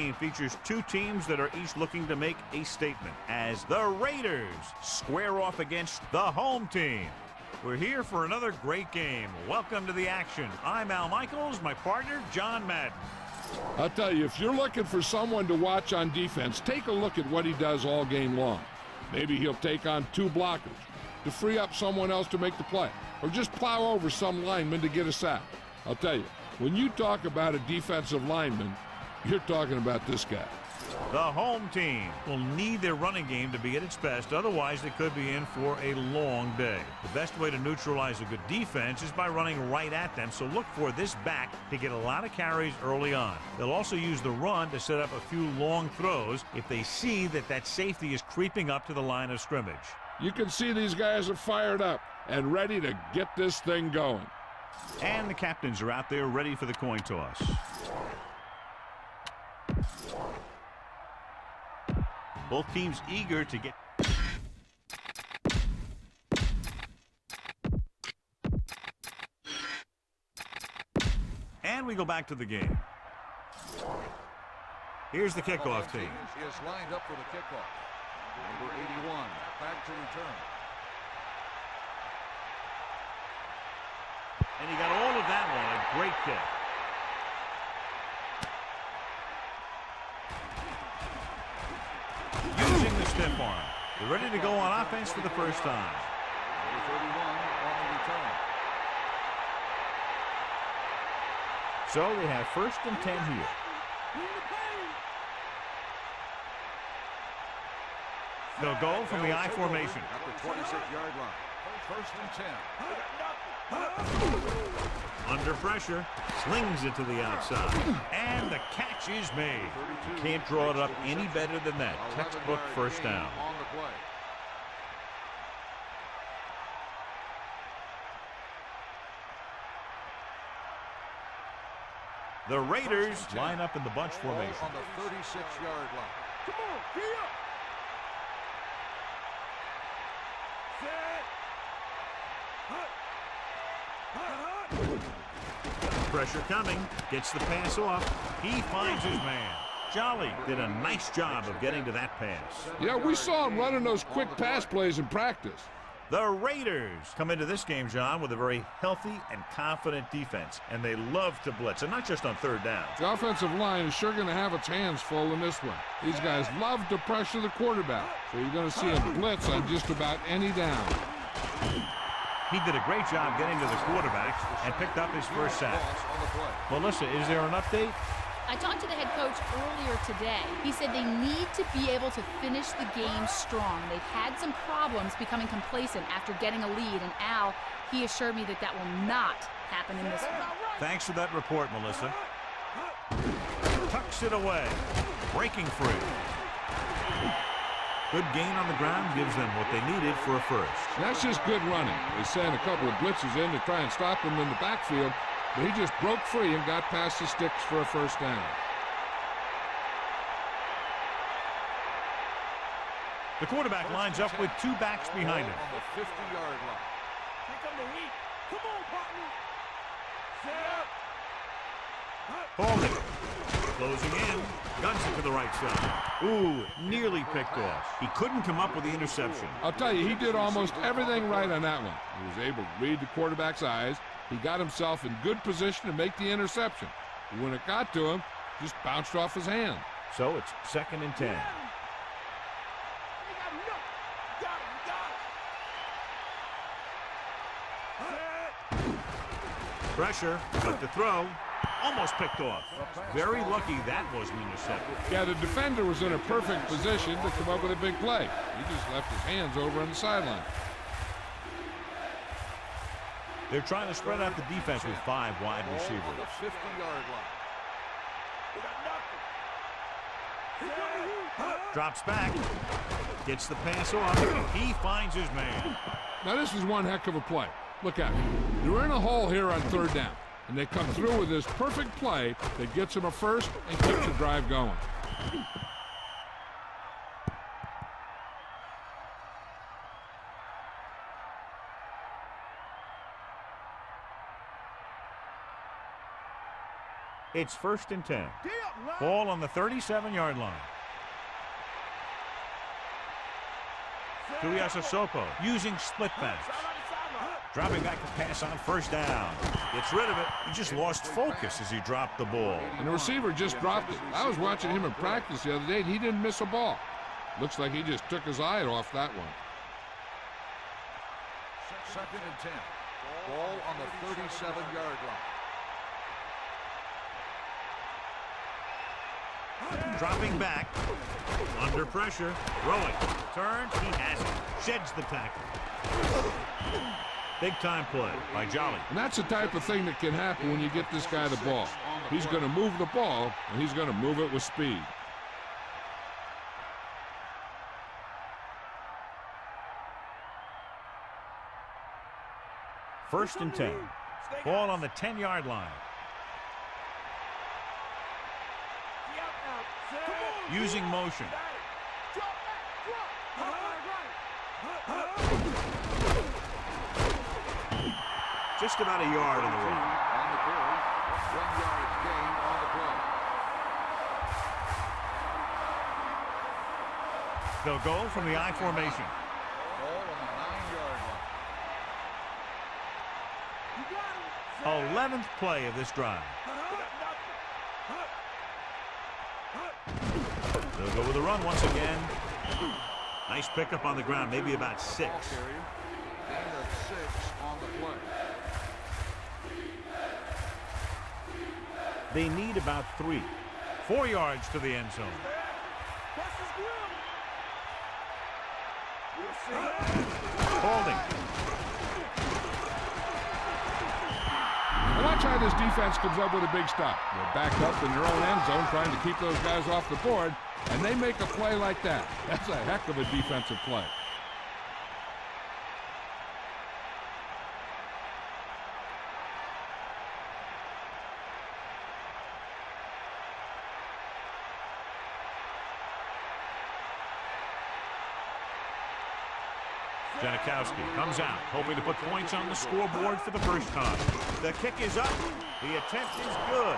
game features two teams that are each looking to make a statement as the Raiders square off against the home team. We're here for another great game. Welcome to the action. I'm Al Michaels, my partner, John Madden. I'll tell you, if you're looking for someone to watch on defense, take a look at what he does all game long. Maybe he'll take on two blockers to free up someone else to make the play, or just plow over some lineman to get a sack. I'll tell you, when you talk about a defensive lineman, you're talking about this guy. The home team will need their running game to be at its best, otherwise they could be in for a long day. The best way to neutralize a good defense is by running right at them, so look for this back to get a lot of carries early on. They'll also use the run to set up a few long throws if they see that safety is creeping up to the line of scrimmage. You can see these guys are fired up and ready to get this thing going. And the captains are out there ready for the coin toss. Both teams eager to get. And we go back to the game. Here's the kickoff team. Is lined up for the kickoff. Number 81, back to return. And he got all of that one. A great kick. Using the stiff arm. They're ready to go on offense for the first time. Number 31 on the return. So they have 1st and 10 here. They'll go from the I formation. At the 26-yard line. 1st and 10. Under pressure, slings it to the outside, and the catch is made. You can't draw it up any better than that. Textbook first down. On the play. The Raiders line up in the bunch formation. On the 36-yard line. Come on, get up. Pressure coming, gets the pass off. He finds his man. Jolly did a nice job of getting to that pass. Yeah, we saw him running those quick pass plays in practice. The Raiders come into this game, John, with a very healthy and confident defense, and they love to blitz, and not just on 3rd down. The offensive line is sure going to have its hands full in this one. These guys love to pressure the quarterback, so you're going to see him blitz on just about any down. He did a great job getting to the quarterback and picked up his first sack. Melissa, is there an update? I talked to the head coach earlier today. He said they need to be able to finish the game strong. They've had some problems becoming complacent after getting a lead, and Al, he assured me that will not happen in this one. Thanks for that report, Melissa. Tucks it away. Breaking free. Good gain on the ground gives them what they needed for a first. That's just good running. They sent a couple of blitzes in to try and stop him in the backfield, but he just broke free and got past the sticks for a first down. The quarterback lines up with two backs behind him. On the 50-yard line. Here come the heat. Come on, partner. Holding. Closing in. Guns it to the right side. Ooh, nearly picked off. He couldn't come up with the interception. I'll tell you, he did almost everything right on that one. He was able to read the quarterback's eyes. He got himself in good position to make the interception. But when it got to him, just bounced off his hand. So it's 2nd and 10. Pressure, but the throw almost picked off. Very lucky that wasn't intercepted. Yeah, the defender was in a perfect position to come up with a big play. He just left his hands over on the sideline. They're trying to spread out the defense with 5 wide receivers. On the 50-yard line. Drops back. Gets the pass off. He finds his man. Now this is one heck of a play. Look at it. They're in a hole here on 3rd down, and they come through with this perfect play that gets them a first and keeps the drive going. It's 1st and 10. Ball on the 37-yard line. Tuiasosopo using split backs. Dropping back to pass on 1st down. Gets rid of it. He just lost focus as he dropped the ball. And the receiver just dropped it. I was watching him in practice the other day, and he didn't miss a ball. Looks like he just took his eye off that one. 2nd and 10. Ball on the 37-yard line. Dropping back. Under pressure. Throwing. Turns. He has it. Sheds the tackle. Big time play by Jolly. And that's the type of thing that can happen when you get this guy the ball. He's going to move the ball, and he's going to move it with speed. First and 10. Ball on the 10-yard line. Using motion. Just about a yard on the way. On the carry, 1-yard gain on the play. They'll go from the I formation. Ball on the 9-yard line. 11th play of this drive. They'll go with a run once again. Nice pickup on the ground, maybe about 6. Ball carrier, gain of 6 on the play. They need about 3. 4 yards to the end zone. Holding. Now watch how this defense comes up with a big stop. They're backed up in their own end zone trying to keep those guys off the board, and they make a play like that. That's a heck of a defensive play. Janikowski comes out, hoping to put points on the scoreboard for the first time. The kick is up. The attempt is good.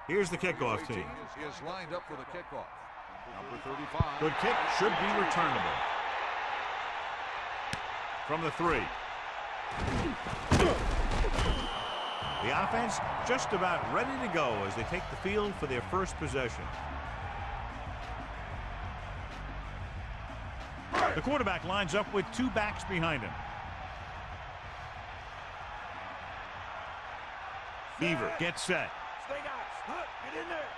Here's the kickoff team. Is lined up for the kickoff. Number 35. Good kick, should be returnable. From the 3. The offense just about ready to go as they take the field for their first possession. The quarterback lines up with 2 backs behind him. Beaver gets set. Get in there.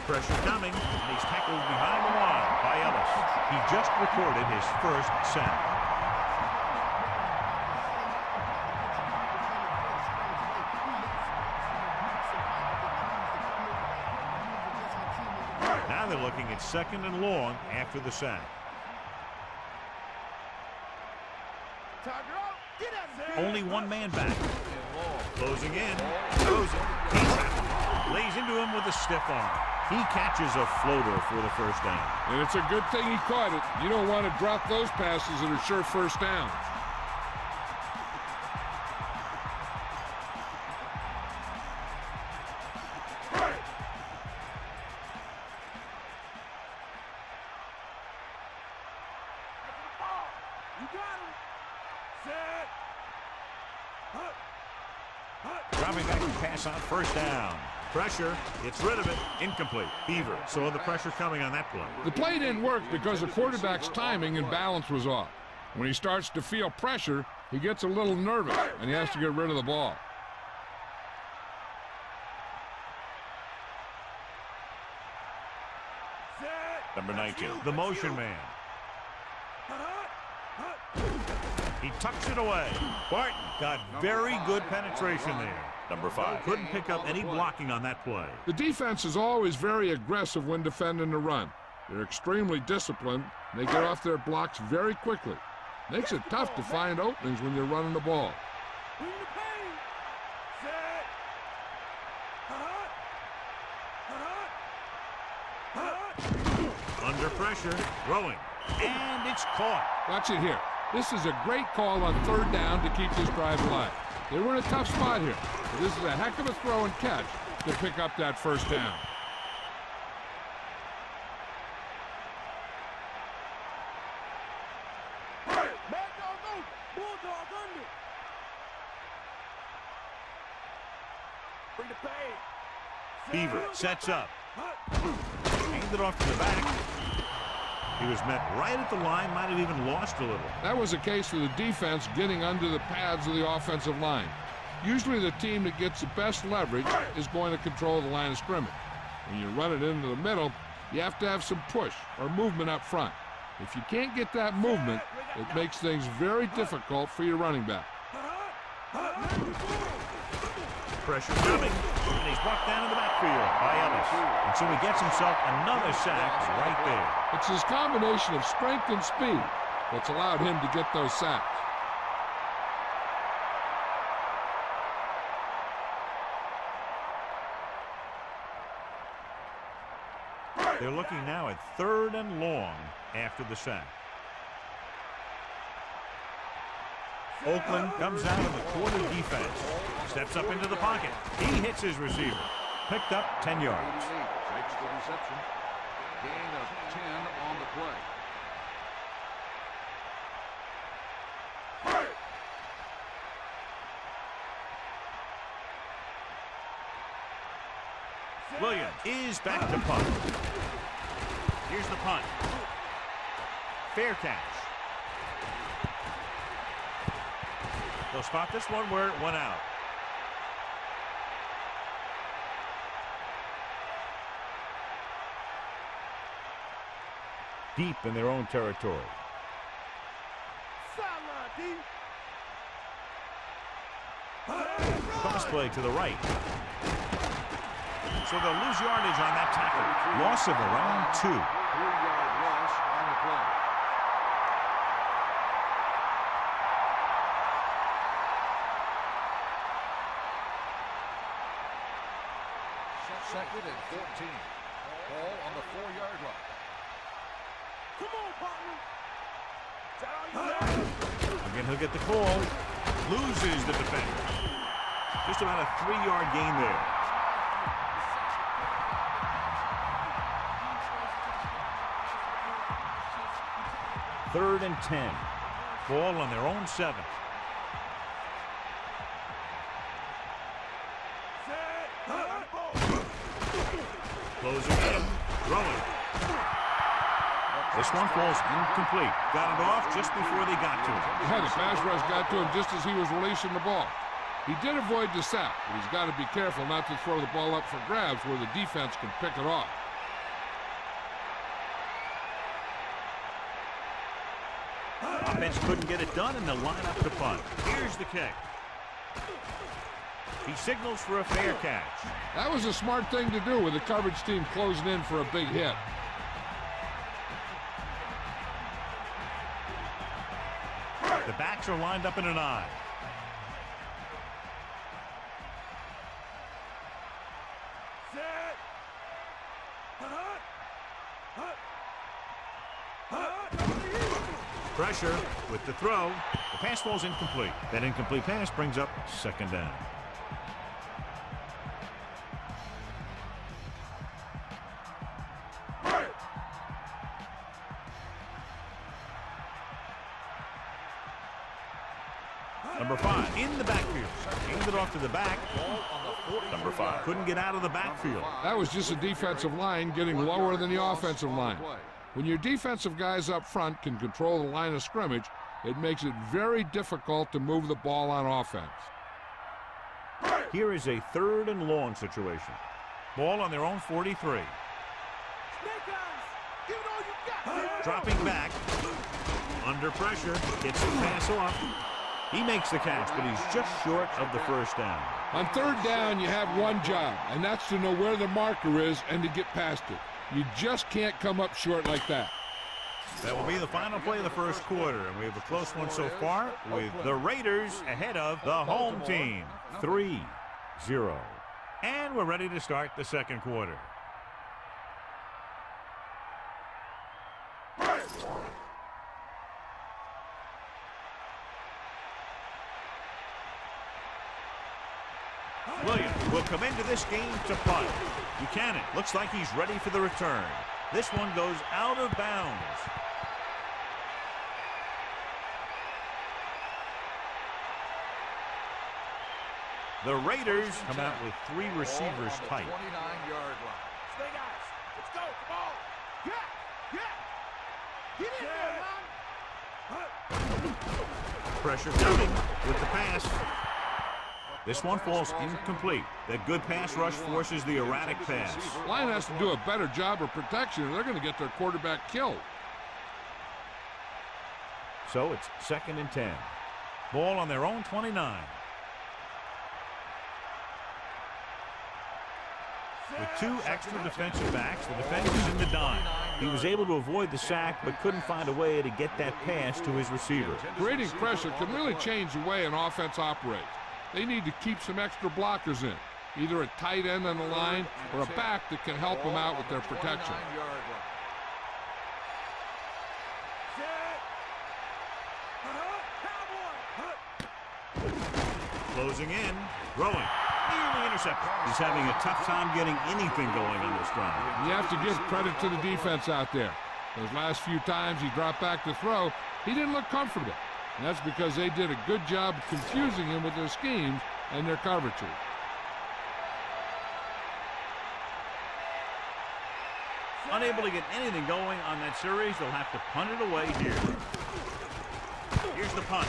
Pressure coming, and he's tackled behind the line by Ellis. He just recorded his first sack. Now they're looking at 2nd and long after the sack. Only 1 man back. Closing in. Throws it. Lays into him with a stiff arm. He catches a floater for the first down. And it's a good thing he caught it. You don't want to drop those passes that are sure first downs. Dropping back to pass on 1st down. Pressure, gets rid of it, incomplete. Beaver saw the pressure coming on that play. The play didn't work because the quarterback's timing and balance was off. When he starts to feel pressure, he gets a little nervous, and he has to get rid of the ball. Number 19, the motion man. He tucks it away. Barton got very good penetration there. Number 5 couldn't pick up any blocking on that play. The defense is always very aggressive when defending the run. They're extremely disciplined, and they get off their blocks very quickly. Makes it tough to find openings when you're running the ball. Under pressure, throwing, and it's caught. Watch it here. This is a great call on 3rd down to keep this drive alive. They were in a tough spot here, but this is a heck of a throw and catch to pick up that 1st down. Beaver sets up. Handed off to the back. He was met right at the line, might have even lost a little. That was a case of the defense getting under the pads of the offensive line. Usually the team that gets the best leverage is going to control the line of scrimmage. When you run it into the middle, you have to have some push or movement up front. If you can't get that movement, it makes things very difficult for your running back. Pressure coming, and he's brought down in the backfield by Ellis. And so he gets himself another sack right there. It's his combination of strength and speed that's allowed him to get those sacks. They're looking now at 3rd and long after the sack. Oakland comes out of the quarter defense. Steps up into the pocket. He hits his receiver. Picked up 10 yards. Takes the reception. Gain of 10 on the play. Williams is back to punt. Here's the punt. Fair catch. They'll spot this one where it went out. Deep in their own territory. Cross play to the right. So they'll lose yardage on that tackle. Loss of around 2. 3-yard loss on the play. Second and 14. Ball on the 4-yard line. Come on, partner. Again, he'll get the call. Loses the defender. Just about a 3-yard gain there. Third and 10. Ball on their own 7. Closing in. Throwing. This one falls incomplete. Got it off just before they got to him. Yeah, the pass rush got to him just as he was releasing the ball. He did avoid the sack, but he's got to be careful not to throw the ball up for grabs where the defense can pick it off. Offense couldn't get it done, and they'll line up to punt. Here's the kick. He signals for a fair catch. That was a smart thing to do with the coverage team closing in for a big hit. The backs are lined up in an I. Pressure with the throw. The pass falls incomplete. That incomplete pass brings up 2nd down. Number 5 in the backfield. Handed off to the back. Number 5 couldn't get out of the backfield. That was just a defensive line getting lower than the offensive line. When your defensive guys up front can control the line of scrimmage, it makes it very difficult to move the ball on offense. Here is a 3rd and long situation. Ball on their own 43. Dropping back. Under pressure. Gets the pass off. He makes the catch, but he's just short of the first down. On third down, you have one job, and that's to know where the marker is and to get past it. You just can't come up short like that. That will be the final play of the first quarter, and we have a close one so far with the Raiders ahead of the home team, 3-0. And we're ready to start the second quarter. Williams will come into this game to punt. Buchanan looks like he's ready for the return. This one goes out of bounds. The Raiders come out with 3 receivers tight. 29-yard line. Stay, guys. Let's go. Come on. Get in there, man. Pressure coming with the pass. This one falls incomplete. That good pass rush forces the erratic pass. Line has to do a better job of protection, or they're going to get their quarterback killed. So it's 2nd and 10. Ball on their own 29. With 2 extra defensive backs, the defense is in the dime. He was able to avoid the sack, but couldn't find a way to get that pass to his receiver. Creating pressure can really change the way an offense operates. They need to keep some extra blockers in, either a tight end on the line or a back that can help them out with their protection. Closing in, throwing, nearly intercepted. He's having a tough time getting anything going on this drive. You have to give credit to the defense out there. Those last few times he dropped back to throw, he didn't look comfortable. And that's because they did a good job confusing him with their schemes and their coverages. Unable to get anything going on that series, they'll have to punt it away here. Here's the punt.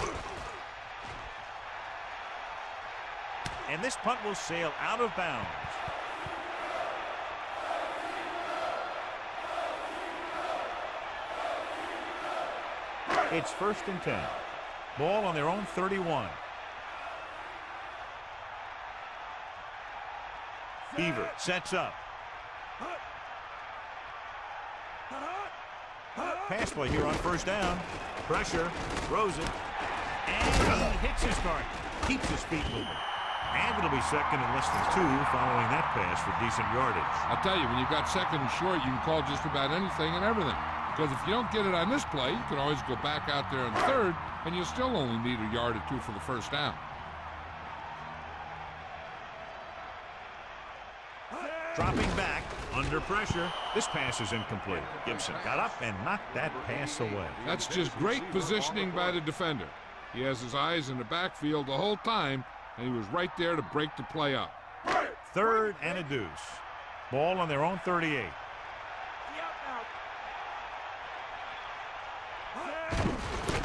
And this punt will sail out of bounds. It's 1st and 10. Ball on their own 31. Beaver sets up. Pass play here on 1st down. Pressure, throws it, and he hits his target. Keeps his feet moving. And it'll be 2nd and less than 2 following that pass for decent yardage. I'll tell you, when you've got 2nd and short, you can call just about anything and everything. Because if you don't get it on this play, you can always go back out there on 3rd, and you still only need a yard or 2 for the 1st down. Dropping back, under pressure. This pass is incomplete. Gibson got up and knocked that pass away. That's just great positioning by the defender. He has his eyes in the backfield the whole time, and he was right there to break the play up. 3rd and a deuce. Ball on their own 38.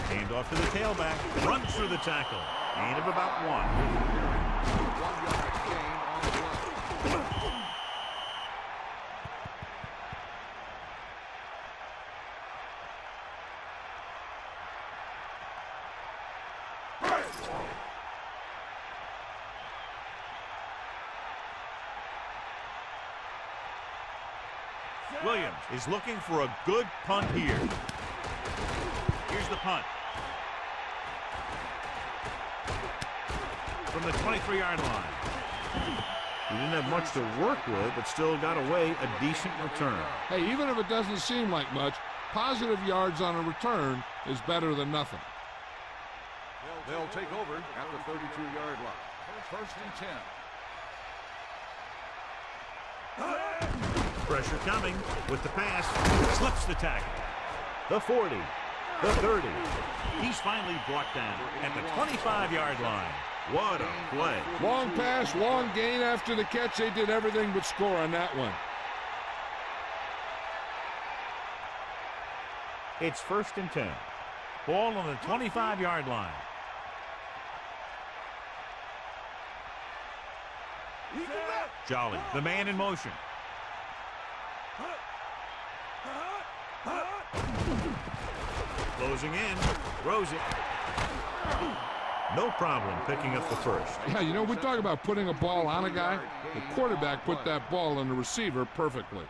Hand off to the tailback. Runs through the tackle. Gain of about 1. 1-yard gain on the play. Williams is looking for a good punt here. Here's the punt. From the 23-yard line. He didn't have much to work with, but still got away a decent return. Hey, even if it doesn't seem like much, positive yards on a return is better than nothing. They'll take over at the 32-yard line. 1st and 10. Pressure coming with the pass. Slips the tackle. The 40. The 30. He's finally brought down at the 25-yard line. What a play. Long pass, long gain after the catch. They did everything but score on that one. It's 1st and 10. Ball on the 25-yard line. Jolly, the man in motion. Closing in, throws it. No problem picking up the first. Yeah, you know, we talk about putting a ball on a guy. The quarterback put that ball on the receiver perfectly.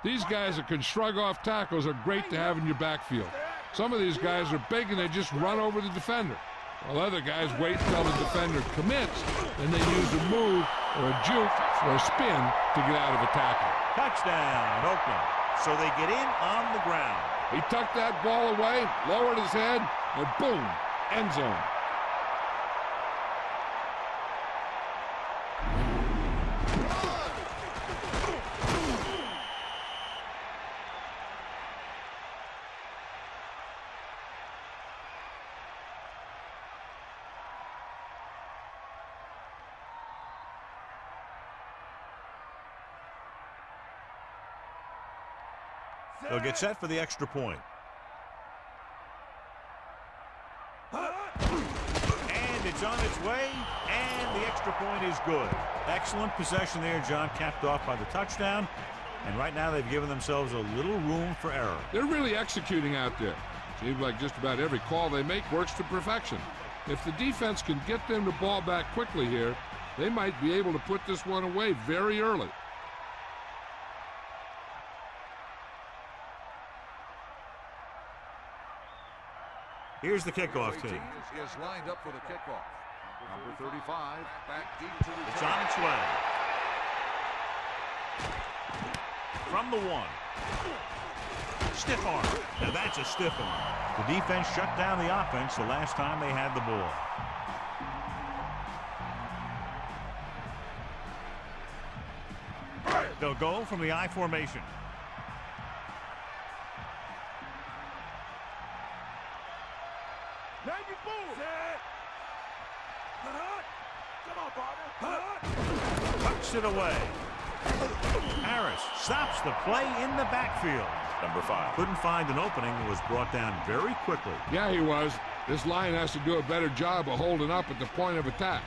These guys that can shrug off tackles are great to have in your backfield. Some of these guys are big and they just run over the defender, while other guys wait until the defender commits, and they use a move or a juke or a spin to get out of a tackle. Touchdown, Oakland. So they get in on the ground. He tucked that ball away, lowered his head, and boom, end zone. They'll get set for the extra point. And it's on its way, and the extra point is good. Excellent possession there, John, capped off by the touchdown. And right now they've given themselves a little room for error. They're really executing out there. Seems like just about every call they make works to perfection. If the defense can get them the ball back quickly here, they might be able to put this one away very early. Here's the kickoff team. Is lined up for the kickoff. Number 35, back deep to the It's on its way. From the 1. Stiff arm. Now that's a stiff arm. The defense shut down the offense the last time they had the ball. They'll go from the I formation. Now you move. Come on, partner. Tucks it away. Harris stops the play in the backfield. Number 5. Couldn't find an opening and was brought down very quickly. Yeah, he was. This line has to do a better job of holding up at the point of attack.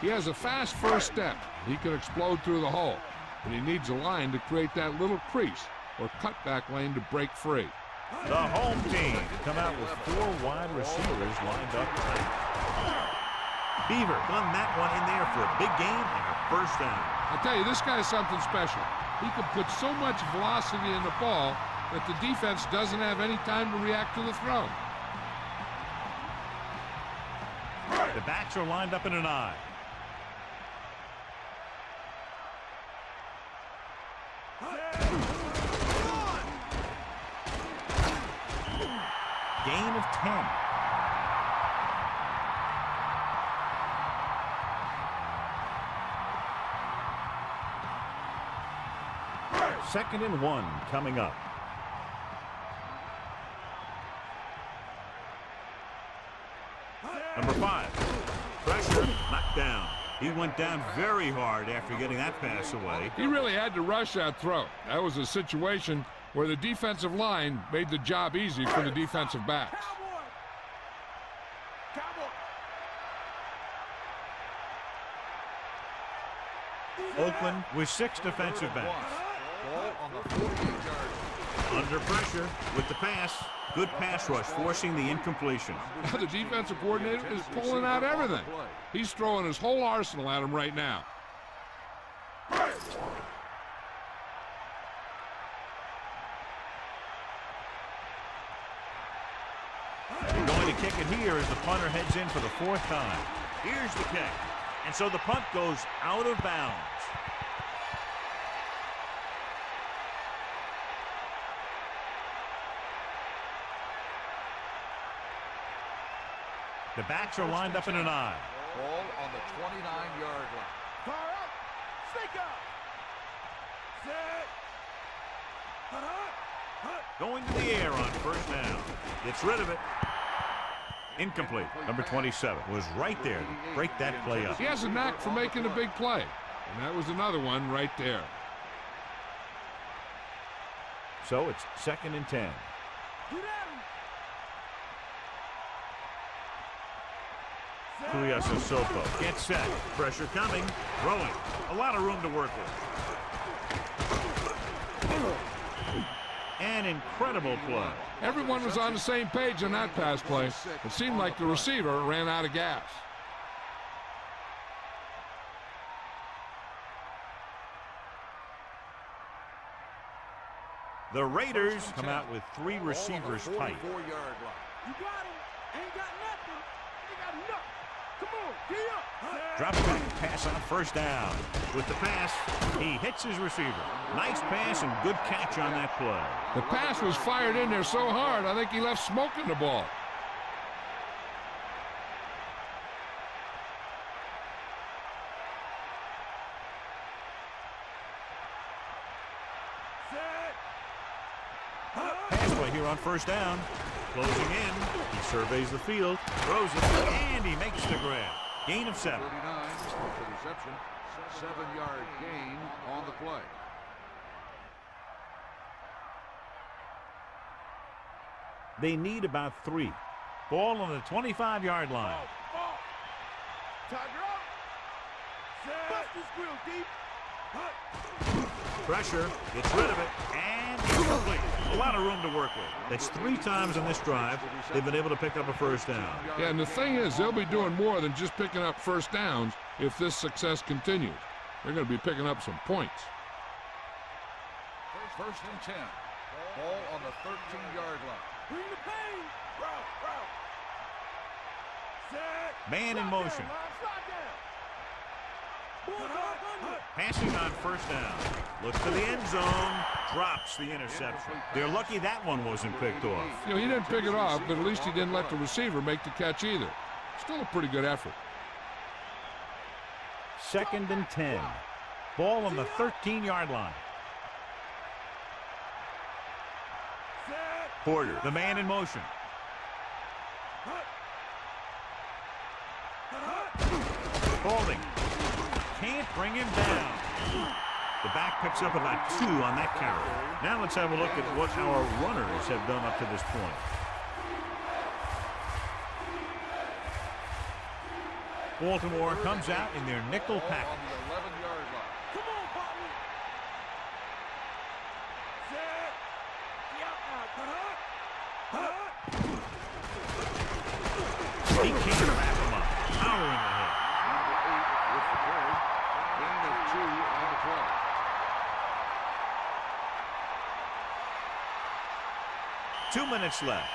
He has a fast first step. He can explode through the hole. But he needs a line to create that little crease or cutback lane to break free. The home team come out with 4 wide receivers lined up tight. Beaver done that one in there for a big gain and a first down. I tell you, this guy's something special. He can put so much velocity in the ball that the defense doesn't have any time to react to the throw. The backs are lined up in an I. Gain of 10. Second and 1 coming up. Number 5. Pressure, knocked down. He went down very hard after getting that pass away. He really had to rush that throw. That was a situation where the defensive line made the job easy for the defensive backs. Oakland with 6 defensive backs. ball on the 48-yard. Under pressure with the pass. Good pass rush, forcing the incompletion. The defensive coordinator is pulling out everything. He's throwing his whole arsenal at him right now. They're going to kick it here as the punter heads in for the 4th time. Here's the kick. And so the punt goes out of bounds. The backs are lined up in an I. Ball on the 29-yard line. Fire up. Stick up. Set. Going to the air on first down. Gets rid of it. Incomplete. Number 27 was right there to break that play up. He has a knack for making a big play. And that was another one right there. So it's 2nd and 10. Get at him. Sopo gets set. Pressure coming. Throwing. A lot of room to work with. An incredible play. Everyone was on the same page on that pass play. It seemed like the receiver ran out of gas. The Raiders come out with 3 receivers tight. 44-yard line. You got him. Ain't got nothing. Ain't got nothing. Come on, get up. Drops back pass on first down. With the pass, he hits his receiver. Nice pass and good catch on that play. The pass was fired in there so hard, I think he left smoke in the ball. Pass play here on first down. Closing in. He surveys the field, throws it, and he makes the grab. Gain of 7. 39 for the reception. 7-yard gain on the play. They need about 3. Ball on the 25-yard line. Tiger up. Bust this grill deep. Pressure, gets rid of it, and it's complete. A lot of room to work with. That's 3 times on this drive they've been able to pick up a first down. Yeah, and the thing is, they'll be doing more than just picking up first downs if this success continues. They're going to be picking up some points. First and 10. Ball on the 13-yard line. Bring the pain. Route. Set. Man in motion. Slide down. Passing on first down. Looks to the end zone. Drops the interception. They're lucky that one wasn't picked off. You know, he didn't pick it off, but at least he didn't let the receiver make the catch either. Still a pretty good effort. 2nd and 10. Ball on the 13-yard line. Porter, the man in motion. Holding. Can't bring him down. The back picks up about 2 on that carry. Now let's have a look at what our runners have done up to this point. Baltimore comes out in their nickel Ball package. on the 11-yard line. Come on, partner. Set. He can't wrap him up. Power in the head. With the carry. Gain of 2 on the play. Two minutes left.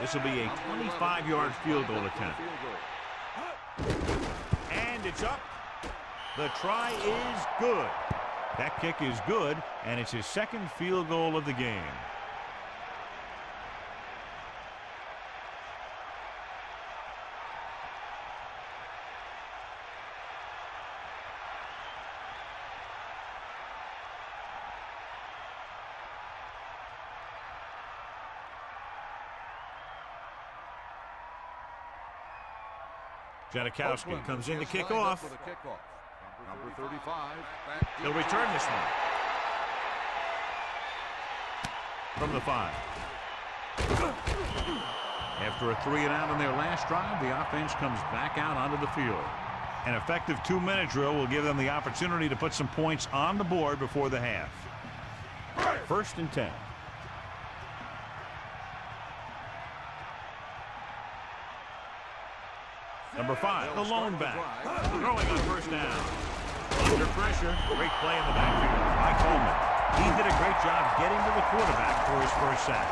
This will be a 25-yard field goal attempt. And it's up. The try is good. That kick is good, and it's his 2nd field goal of the game. Janikowski comes in to kick off. Number 35. He'll return this one. From the 5. After a 3-and-out on their last drive, the offense comes back out onto the field. An effective 2-minute drill will give them the opportunity to put some points on the board before the half. 1st and 10. Number 5, the lone back. Throwing on first down. Under pressure. Great play in the backfield by Coleman. He did a great job getting to the quarterback for his first sack.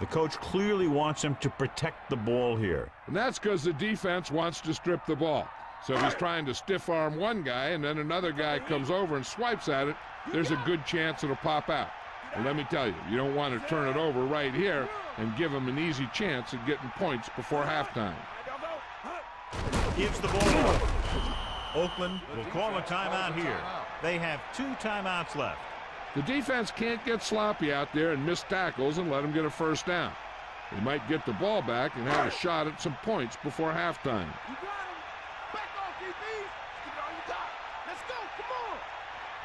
The coach clearly wants him to protect the ball here. And that's because the defense wants to strip the ball. So if he's trying to stiff arm one guy and then another guy comes over and swipes at it, there's a good chance it'll pop out. And let me tell you, you don't want to turn it over right here and give him an easy chance at getting points before halftime. Gives the ball off. Oakland will call a timeout here. They have 2 timeouts left. The defense can't get sloppy out there and miss tackles and let them get a first down. They might get the ball back and have a shot at some points before halftime. You got him. Back off, DBs. Give it all you got. Let's go. Come on.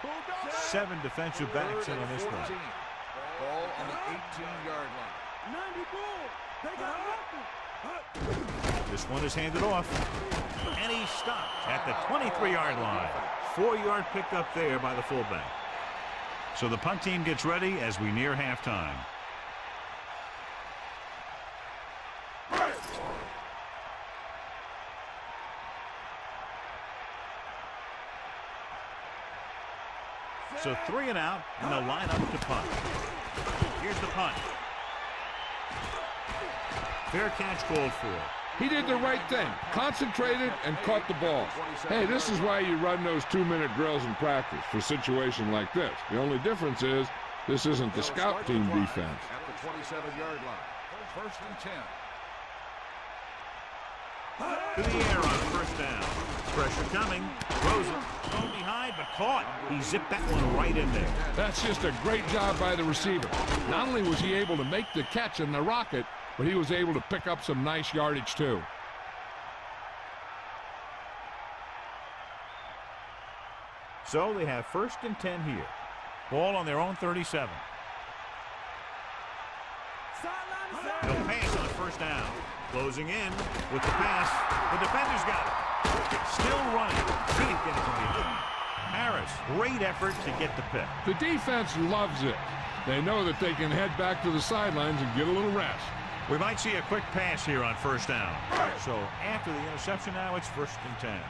Bulldog. 7 defensive backs in on this one. Ball on the 18-yard line. 90 bull. They got nothing. This one is handed off. And he stopped at the 23-yard line. 4-yard pickup there by the fullback. So the punt team gets ready as we near halftime. So 3 and out, and they'll line up to punt. Here's the punt. Fair catch called for. He did the right thing, concentrated and caught the ball. Hey, this is why you run those 2-minute drills in practice for a situation like this. The only difference is this isn't the scout team defense. At the 27-yard line. First and 10. To the air on first down. Pressure coming. Throws it. Thrown behind, but caught. He zipped that one right in there. That's just a great job by the receiver. Not only was he able to make the catch in the rocket, but he was able to pick up some nice yardage too. So they have first and 10 here. Ball on their own 37. No pass on first down. Closing in with the pass. The defender's got it. Still running. Can't get it from behind. Harris, great effort to get the pick. The defense loves it. They know that they can head back to the sidelines and get a little rest. We might see a quick pass here on first down. So after the interception now, it's first and 10.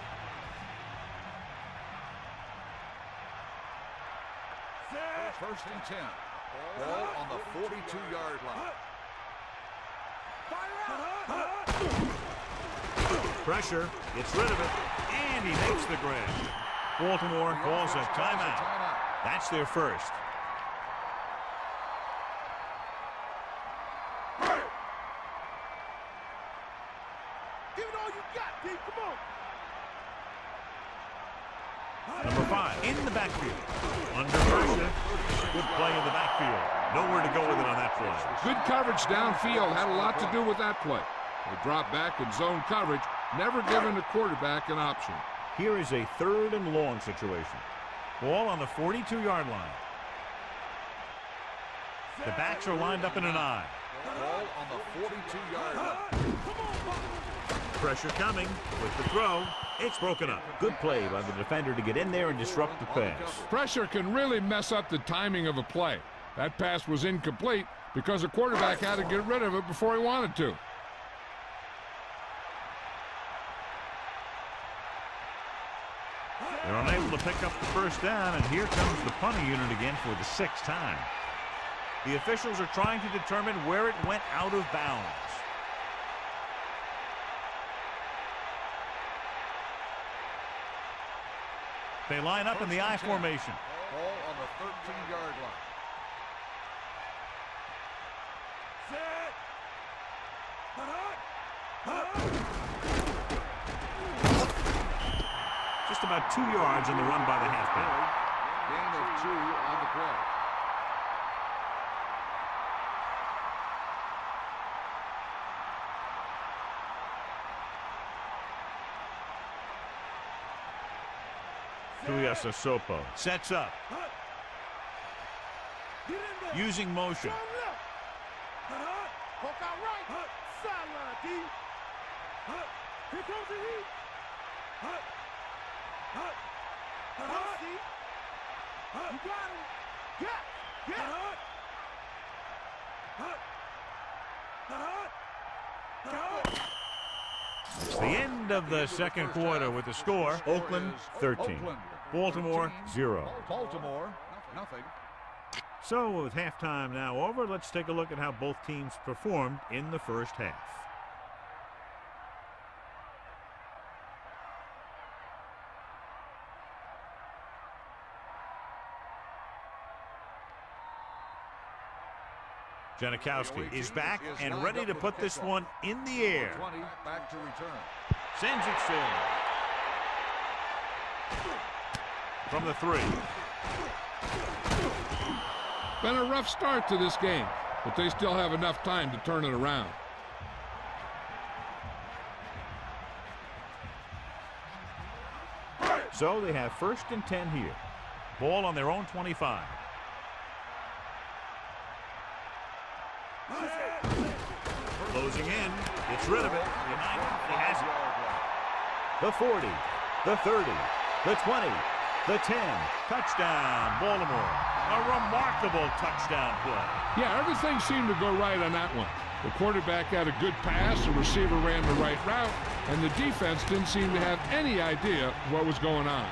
First and 10. Ball on the 42-yard line. Pressure, gets rid of it, and he makes the grab. Baltimore calls a timeout. That's their first. Give it all you got, D. Come on. Number 5 in the backfield. Under pressure. Good play in the backfield. Nowhere to go with it on that play. Good coverage downfield had a lot to do with that play. They dropped back in zone coverage, never giving the quarterback an option. Here is a 3rd and long situation. Ball on the 42-yard line. The backs are lined up in an I. Ball on the 42-yard line. Pressure coming with the throw. It's broken up. Good play by the defender to get in there and disrupt the pass. Pressure can really mess up the timing of a play. That pass was incomplete because the quarterback had to get rid of it before he wanted to. They're unable to pick up the first down, and here comes the punting unit again for the 6th time. The officials are trying to determine where it went out of bounds. They line up in the I formation. Ball on the 13-yard line. Just about 2 yards on the run by the halfback. Gain of 2 on the play. Sopo sets up. Using motion. Hook out right. Sideline, D. Here comes the heat. You got him. It's the end of the second quarter with the score. Oakland 13. Baltimore 0. Baltimore, nothing. So with halftime now over, let's take a look at how both teams performed in the first half. Janikowski is back and ready to put this one in the air. 20 back to return. Sends it still. From the 3. Been a rough start to this game, but they still have enough time to turn it around. So they have 1st and 10 here. Ball on their own 25. Closing in. Gets rid of it. He has it. The 40. The 30. The 20. The 10. Touchdown, Baltimore. A remarkable touchdown play. Yeah, everything seemed to go right on that one. The quarterback had a good pass, the receiver ran the right route, and the defense didn't seem to have any idea what was going on.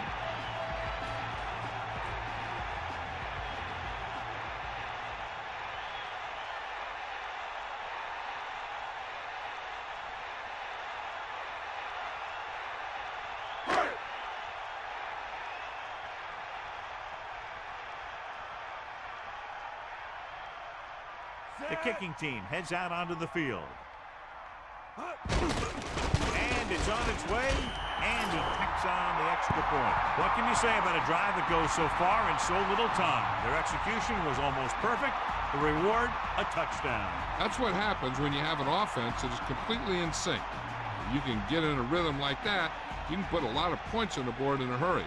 The kicking team heads out onto the field. And it's on its way, and he tacks on the extra point. What can you say about a drive that goes so far in so little time? Their execution was almost perfect. The reward, a touchdown. That's what happens when you have an offense that is completely in sync. You can get in a rhythm like that, you can put a lot of points on the board in a hurry.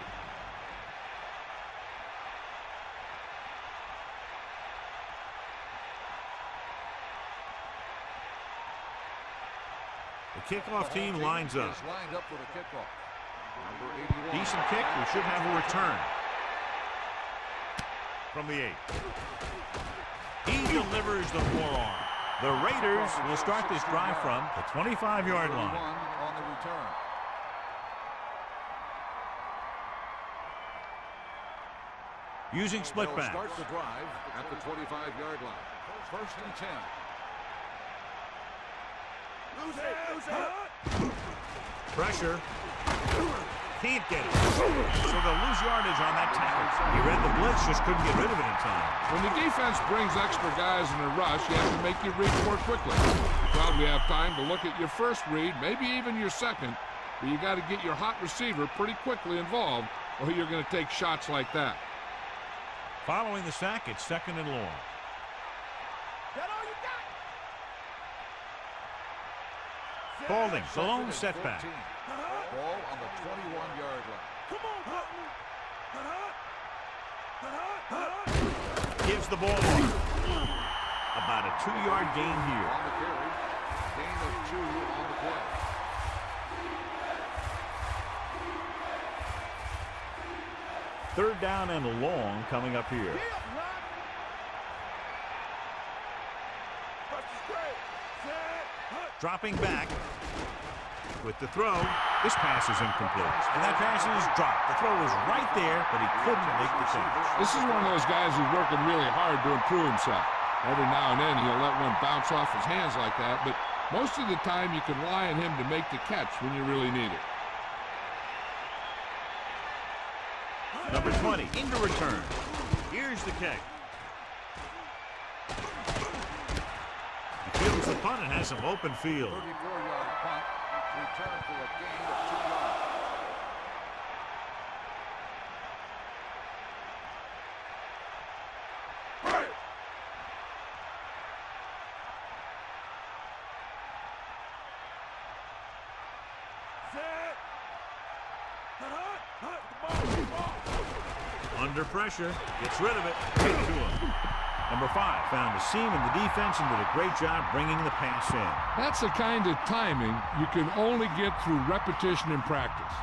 The kickoff team lines up. Lined up for the kickoff. Number 81. Decent kick. We should have a return. From the 8. He delivers the forearm. The Raiders will start this drive from the 25-yard line. On the return. Using split backs. Start the drive at the 25-yard line. 1st and 10. Pressure. Can't get it. So they'll lose yardage on that tackle. He read the blitz, just couldn't get rid of it in time. When the defense brings extra guys in a rush, you have to make your read more quickly. You probably have time to look at your first read, maybe even your second, but you got to get your hot receiver pretty quickly involved, or you're going to take shots like that. Following the sack, it's 2nd and long. Holding, the lone setback. Ball on the 21-yard line. Gives the ball away. About a 2-yard gain here. On the carry. Gain of 2 on the play. Third down and long coming up here. Dropping back with the throw. This pass is incomplete. And that pass is dropped. The throw was right there, but he couldn't make the catch. This is one of those guys who's working really hard to improve himself. Every now and then he'll let one bounce off his hands like that, but most of the time you can rely on him to make the catch when you really need it. Number 20 into return. Here's the kick. He fields the punt and has some open field. 34-yard punt. Return for a gain of 2 yards. Under pressure, gets rid of it, hit to him. Number 5 found a seam in the defense and did a great job bringing the pass in. That's the kind of timing you can only get through repetition in practice.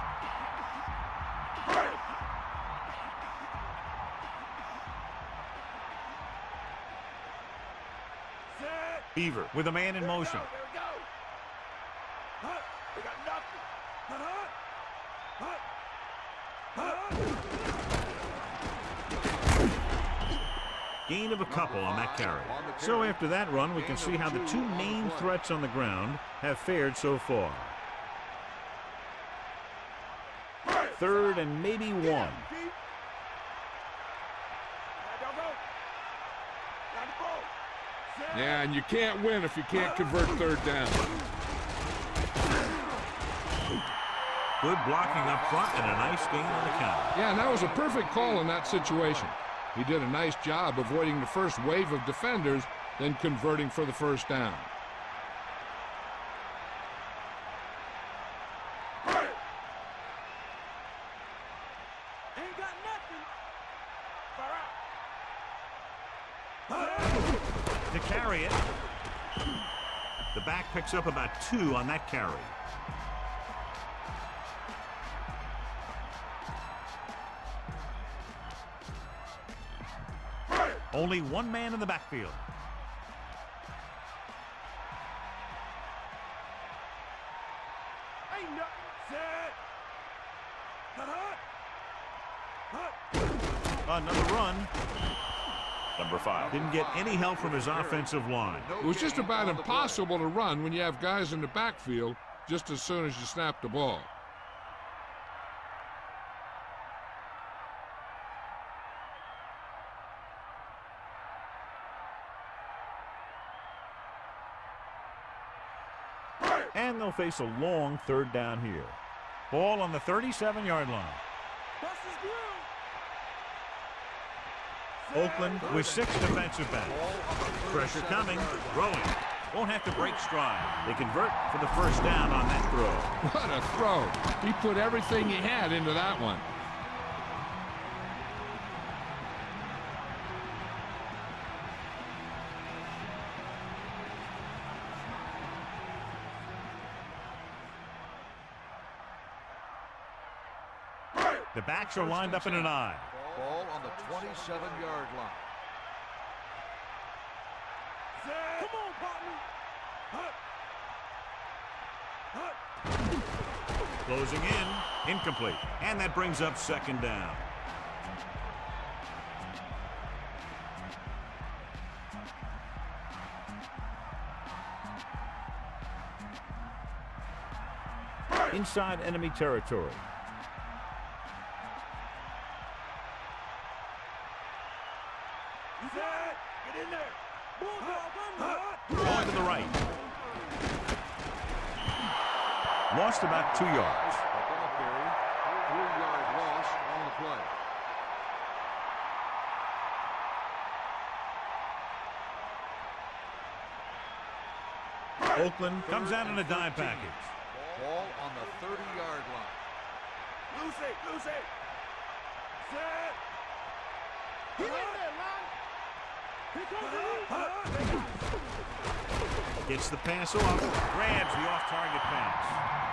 Beaver with a man in motion. Gain of a couple on that carry. So after that run, we can see how the 2 main threats on the ground have fared so far. 3rd and maybe 1. Yeah, and you can't win if you can't convert 3rd down. Good blocking up front and a nice gain on the count. Yeah, and that was a perfect call in that situation. He did a nice job avoiding the first wave of defenders, then converting for the first down. Ain't got nothing. To carry it. The back picks up about 2 on that carry. Only one man in the backfield. Ain't nothing. Set. Another run. Number 5. Didn't get any help from his offensive line. It was just about impossible to run when you have guys in the backfield just as soon as you snap the ball. And they'll face a long 3rd down here. Ball on the 37-yard line. Bust his groove. Oakland with 6 defensive backs. Pressure coming. Throwing. Won't have to break stride. They convert for the first down on that throw. What a throw. He put everything he had into that one. The backs are lined up in an I. Ball on the 27-yard line. Come on, partner. Closing in. Incomplete. And that brings up 2nd down. Inside enemy territory. Get in there. Going to the right. Lost about 2 yards. Ball carry. 3-yard loss on the play. Oakland comes out in a dime package. Ball on the 30-yard line. Lucy. Set. Get in there, man. Here comes the Gets the pass off. Grabs the off-target pass.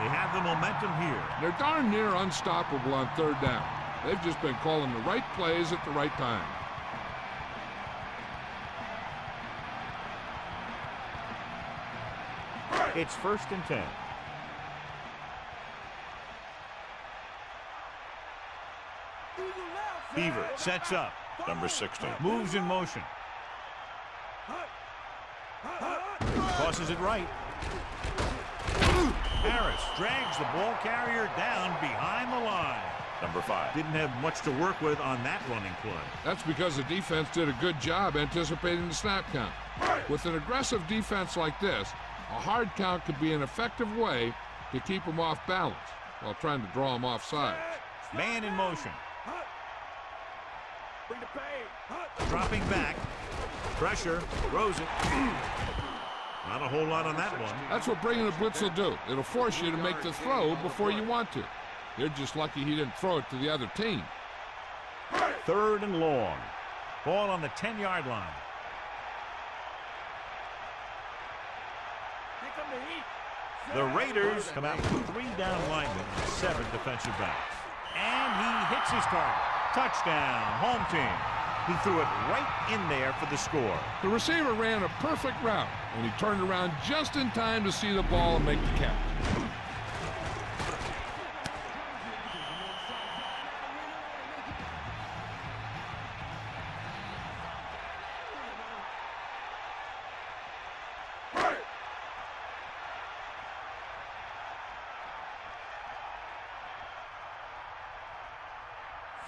They have the momentum here. They're darn near unstoppable on 3rd down. They've just been calling the right plays at the right time. It's 1st and 10. Beaver sets up. Number 16. Moves in motion. Tosses it right. Harris drags the ball carrier down behind the line. Number 5. Didn't have much to work with on that running play. That's because the defense did a good job anticipating the snap count. With an aggressive defense like this, a hard count could be an effective way to keep them off balance while trying to draw them off sides. Man in motion. Bring the pain. Dropping back. Pressure. Throws it. Not a whole lot on that one. That's what bringing a blitz will do. It'll force you to make the throw before you want to. You're just lucky he didn't throw it to the other team. 3rd and long. Ball on the 10-yard line. Here come the heat. The Raiders come out with 3 down linemen and 7 defensive backs. And he hits his target. Touchdown, home team. He threw it right in there for the score. The receiver ran a perfect route, and he turned around just in time to see the ball and make the catch.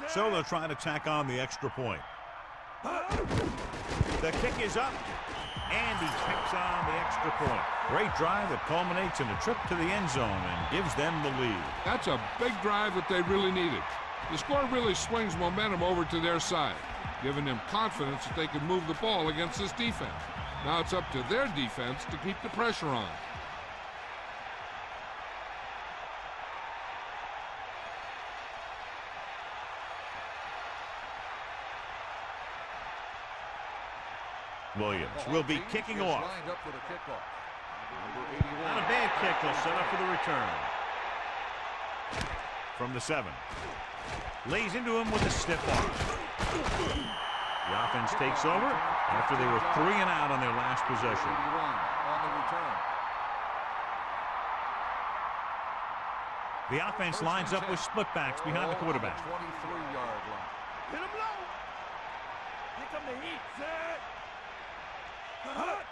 So they'll try to tack on the extra point. The kick is up. And he checks on the extra point. Great drive that culminates in a trip to the end zone and gives them the lead. That's a big drive that they really needed. The score really swings momentum over to their side, giving them confidence that they can move the ball against this defense. Now it's up to their defense to keep the pressure on. Williams will be kicking off. Lined up for the kickoff. Number 81. Not a bad kick. They'll set up for the return. From the 7. Lays into him with a stiff arm. The offense takes over after they were 3 and out on their last possession. 81 on the return. The offense lines up with split backs behind the quarterback. 23-yard line. Hit him low. Here come the heat. Set.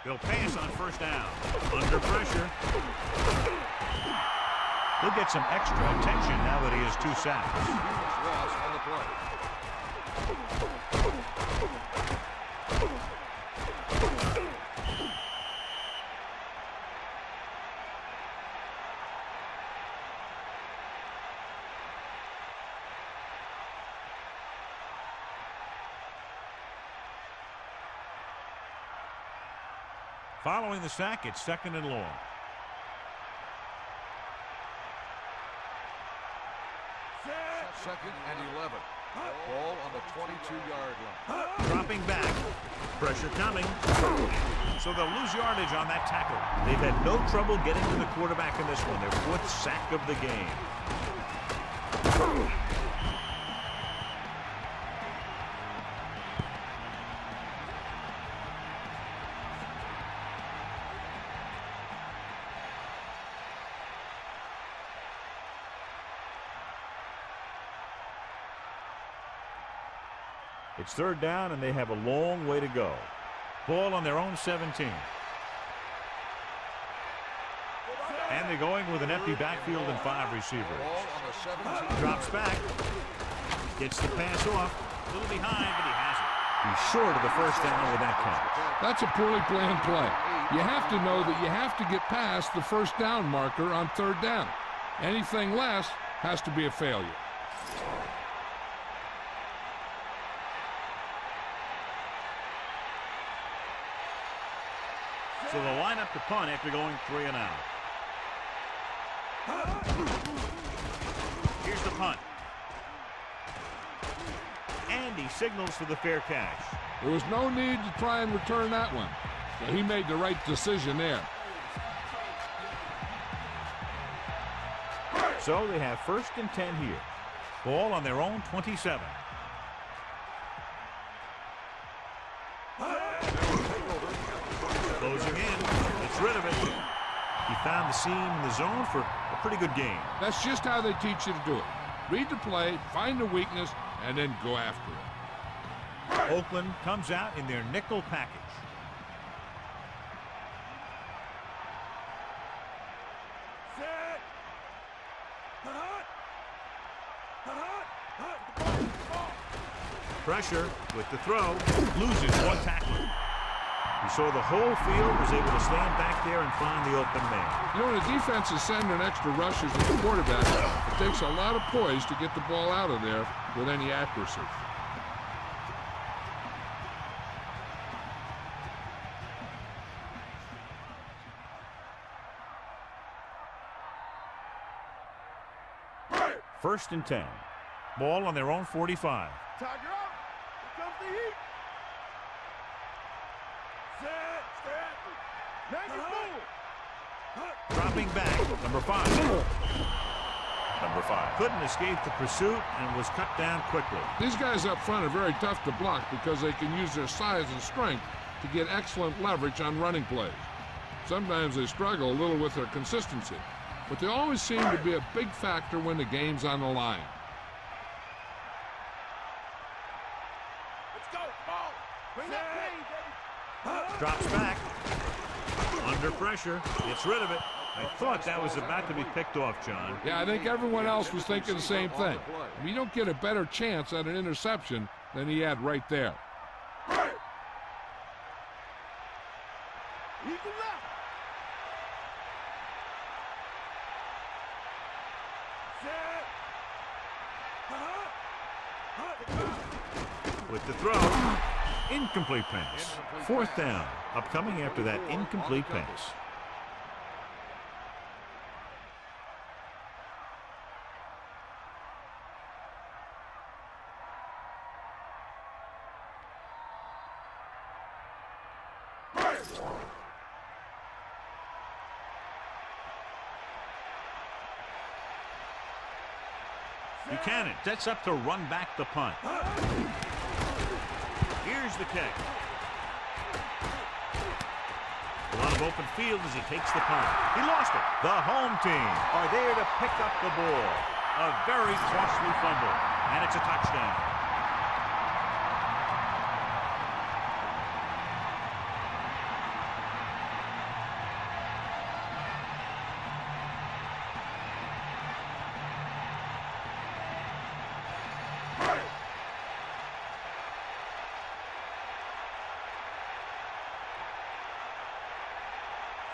They'll pass on first down. Under pressure. He'll get some extra attention now that he has 2 sacks. Huge loss on the play. Following the sack, it's 2nd and long. Second and 11. Ball on the 22-yard line. Dropping back. Pressure coming. So they'll lose yardage on that tackle. They've had no trouble getting to the quarterback in this one. Their 4th sack of the game. It's 3rd down, and they have a long way to go. Ball on their own 17. And they're going with an empty backfield and 5 receivers. Ball on the 17. Drops back. Gets the pass off. A little behind, but he has it. He's short of the first down with that catch. That's a poorly planned play. You have to know that you have to get past the first down marker on 3rd down. Anything less has to be a failure. So they'll line up to punt after going 3 and out. Here's the punt. And he signals for the fair catch. There was no need to try and return that one. So he made the right decision there. So they have 1st and 10 here. Ball on their own 27. Closing in. Gets rid of it. He found the seam in the zone for a pretty good game. That's just how they teach you to do it. Read the play, find the weakness, and then go after it. Oakland comes out in their nickel package. Set. Pressure with the throw. Loses 1 tackler. You saw the whole field was able to stand back there and find the open man. You know, when the defense is sending extra rushers at the quarterback, it takes a lot of poise to get the ball out of there with any accuracy. First and 10. Ball on their own 45. Tiger up. Here comes the heat. Set. Stay active. Make it move. Dropping back. Number 5. Number 5 couldn't escape the pursuit and was cut down quickly. These guys up front are very tough to block because they can use their size and strength to get excellent leverage on running plays. Sometimes they struggle a little with their consistency, but they always seem to be a big factor when the game's on the line. Let's go. Ball. Bring that pain, baby. Drops back. Under pressure. Gets rid of it. I thought that was about to be picked off, John. Yeah, I think everyone else was thinking the same thing. You don't get a better chance at an interception than he had right there. With the throw, incomplete pass. Fourth down, upcoming after that incomplete pass. Buchanan sets up to run back the punt. Here's the kick. A lot of open field as he takes the punt. He lost it. The home team are there to pick up the ball. A very costly fumble, and it's a touchdown.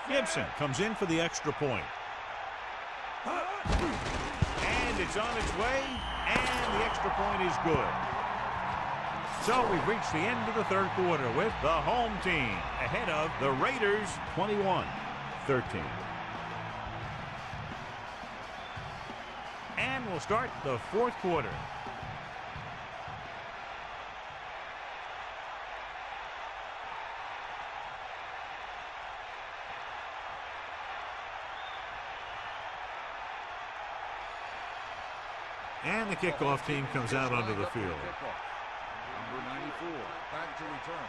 Gibson comes in for the extra point. And it's on its way, and the extra point is good. So we've reached the end of the third quarter with the home team ahead of the Raiders 21-13. And we'll start the fourth quarter. And the kickoff team comes out onto the field. Number 94, back to return.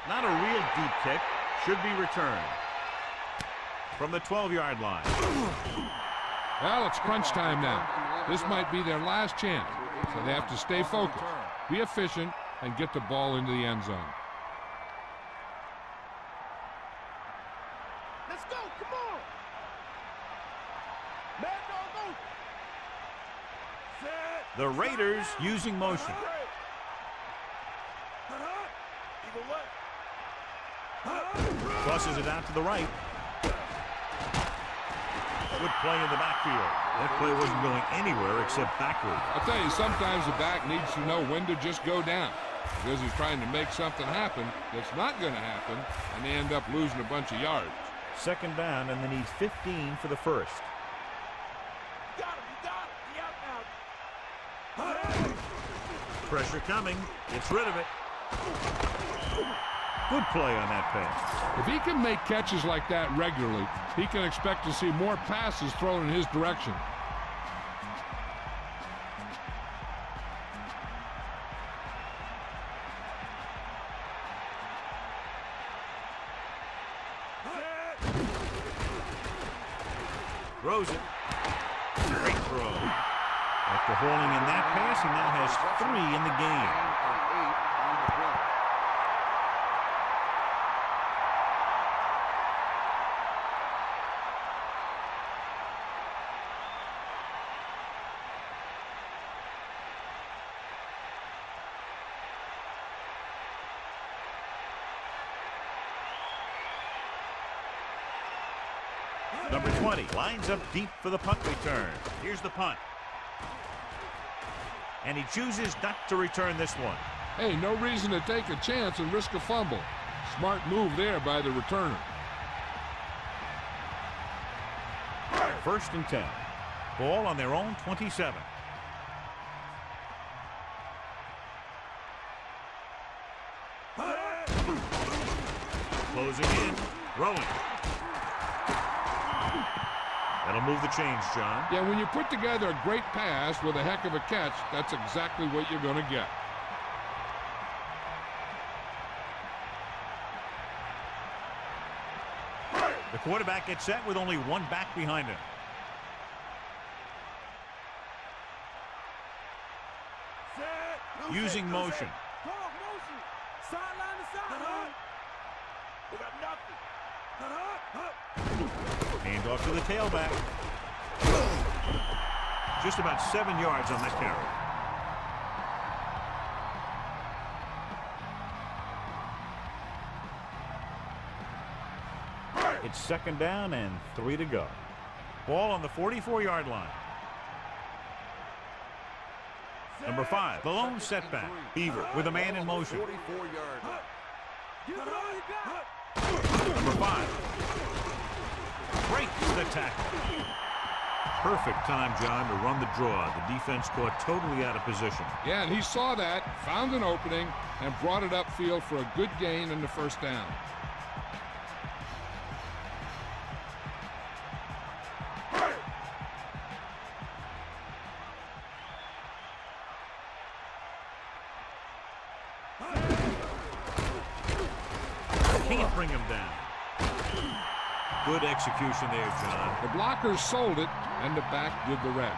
Not a real deep kick. Should be returned. From the 12-yard line. Well, it's crunch time now. This might be their last chance, so they have to stay focused, be efficient, and get the ball into the end zone. Let's go, come on. Mad dog, go. Set. The Raiders using motion. Either way. Crosses it out to the right. Good play in the backfield. That play wasn't going anywhere except backward. I'll tell you, sometimes the back needs to know when to just go down, because he's trying to make something happen that's not going to happen, and they end up losing a bunch of yards. Second down, and they need 15 for the first. You got him. Pressure coming. Gets rid of it. Good play on that pass. If he can make catches like that regularly, he can expect to see more passes thrown in his direction. Throws it. Great throw. After hauling in that pass, he now has 3 in the game. Number 20 lines up deep for the punt return. Here's the punt. And he chooses not to return this one. Hey, no reason to take a chance and risk a fumble. Smart move there by the returner. First and 10. Ball on their own 27. Closing in. Throwing. That'll move the chains, John. Yeah, when you put together a great pass with a heck of a catch, that's exactly what you're going to get. The quarterback gets set with only one back behind him. Set. Using motion. Come on, motion. Sideline to sideline. We got nothing. Hand off to the tailback. Just about 7 yards on that carry. It's second down and 3 to go. Ball on the 44-yard line. Number 5, the lone setback. Beaver with a man in motion. 44-yard line. Give it all you got. Number 5 breaks the tackle. Perfect time, John, to run the draw. The defense caught totally out of position. Yeah, and he saw that, found an opening, and brought it upfield for a good gain in the first down. Can't bring him down. Good execution there, John. The blockers sold it, and the back did the rest.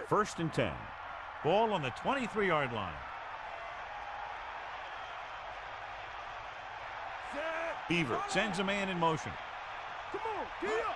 First and 10. Ball on the 23-yard line. Beaver sends a man in motion. Come on, get up.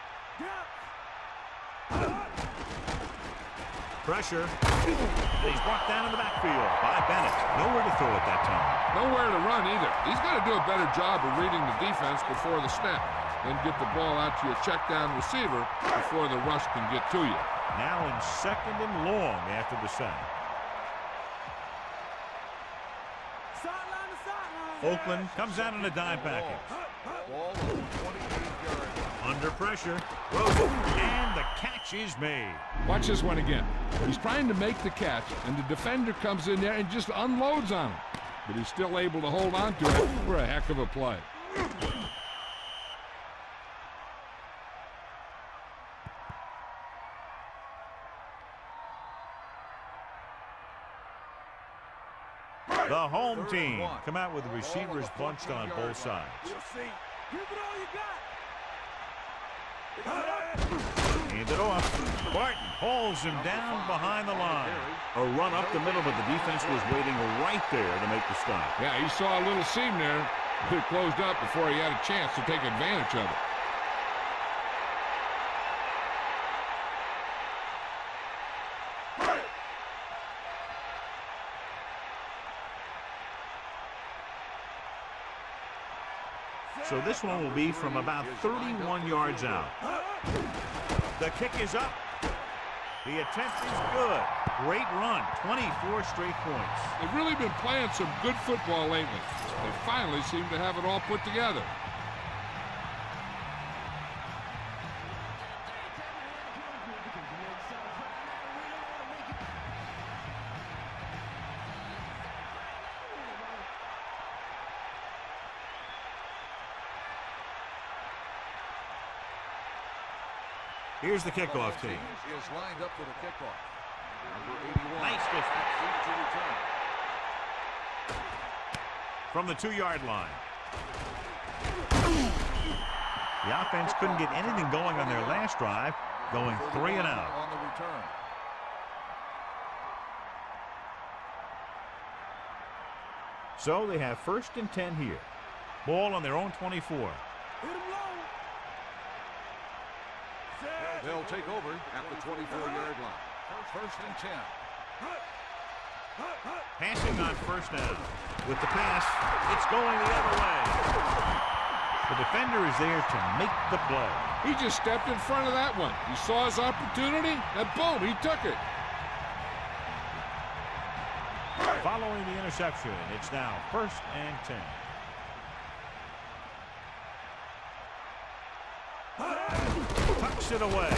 Pressure. He's brought down in the backfield by Bennett. Nowhere to throw at that time. Nowhere to run either. He's got to do a better job of reading the defense before the snap. Then get the ball out to your check down receiver before the rush can get to you. Now in second and long after the sack. Sideline to sideline. Oakland comes out in a dime package. Ball on the 28-yard line. Under pressure. Rosen. And the catch is made. Watch this one again. He's trying to make the catch, and the defender comes in there and just unloads on him. But he's still able to hold on to it for a heck of a play. The home team come out with the receivers bunched on both sides. We'll see. Give it all you got. Hand it off. Barton hauls him down behind the line. A run up the middle, but the defense was waiting right there to make the stop. Yeah, he saw a little seam there. It closed up before he had a chance to take advantage of it. So this one will be from about 31 yards out. The kick is up. The attempt is good. Great run. 24 straight points. They've really been playing some good football lately. They finally seem to have it all put together. Here's the kickoff team. Is lined up for the kickoff. Number 81. Nice distance. To return. From the 2-yard line. The offense couldn't get anything going on their last drive, going 3 and out. On the return. So they have first and 10 here. Ball on their own 24. Hit him low. They'll take over at the 24-yard line. First and 10. Passing on first down. With the pass, it's going the other way. The defender is there to make the play. He just stepped in front of that one. He saw his opportunity, and boom, he took it. Following the interception, it's now first and 10. Tucks it away.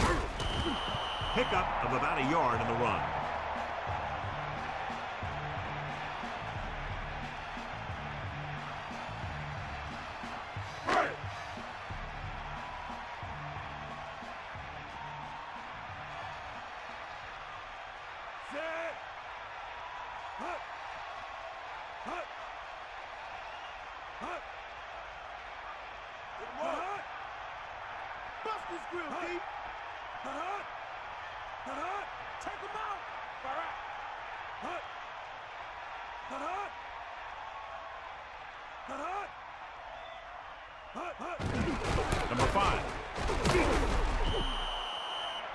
Pickup of about a yard in the run. Bust this grill, deep. Take him out. number 5.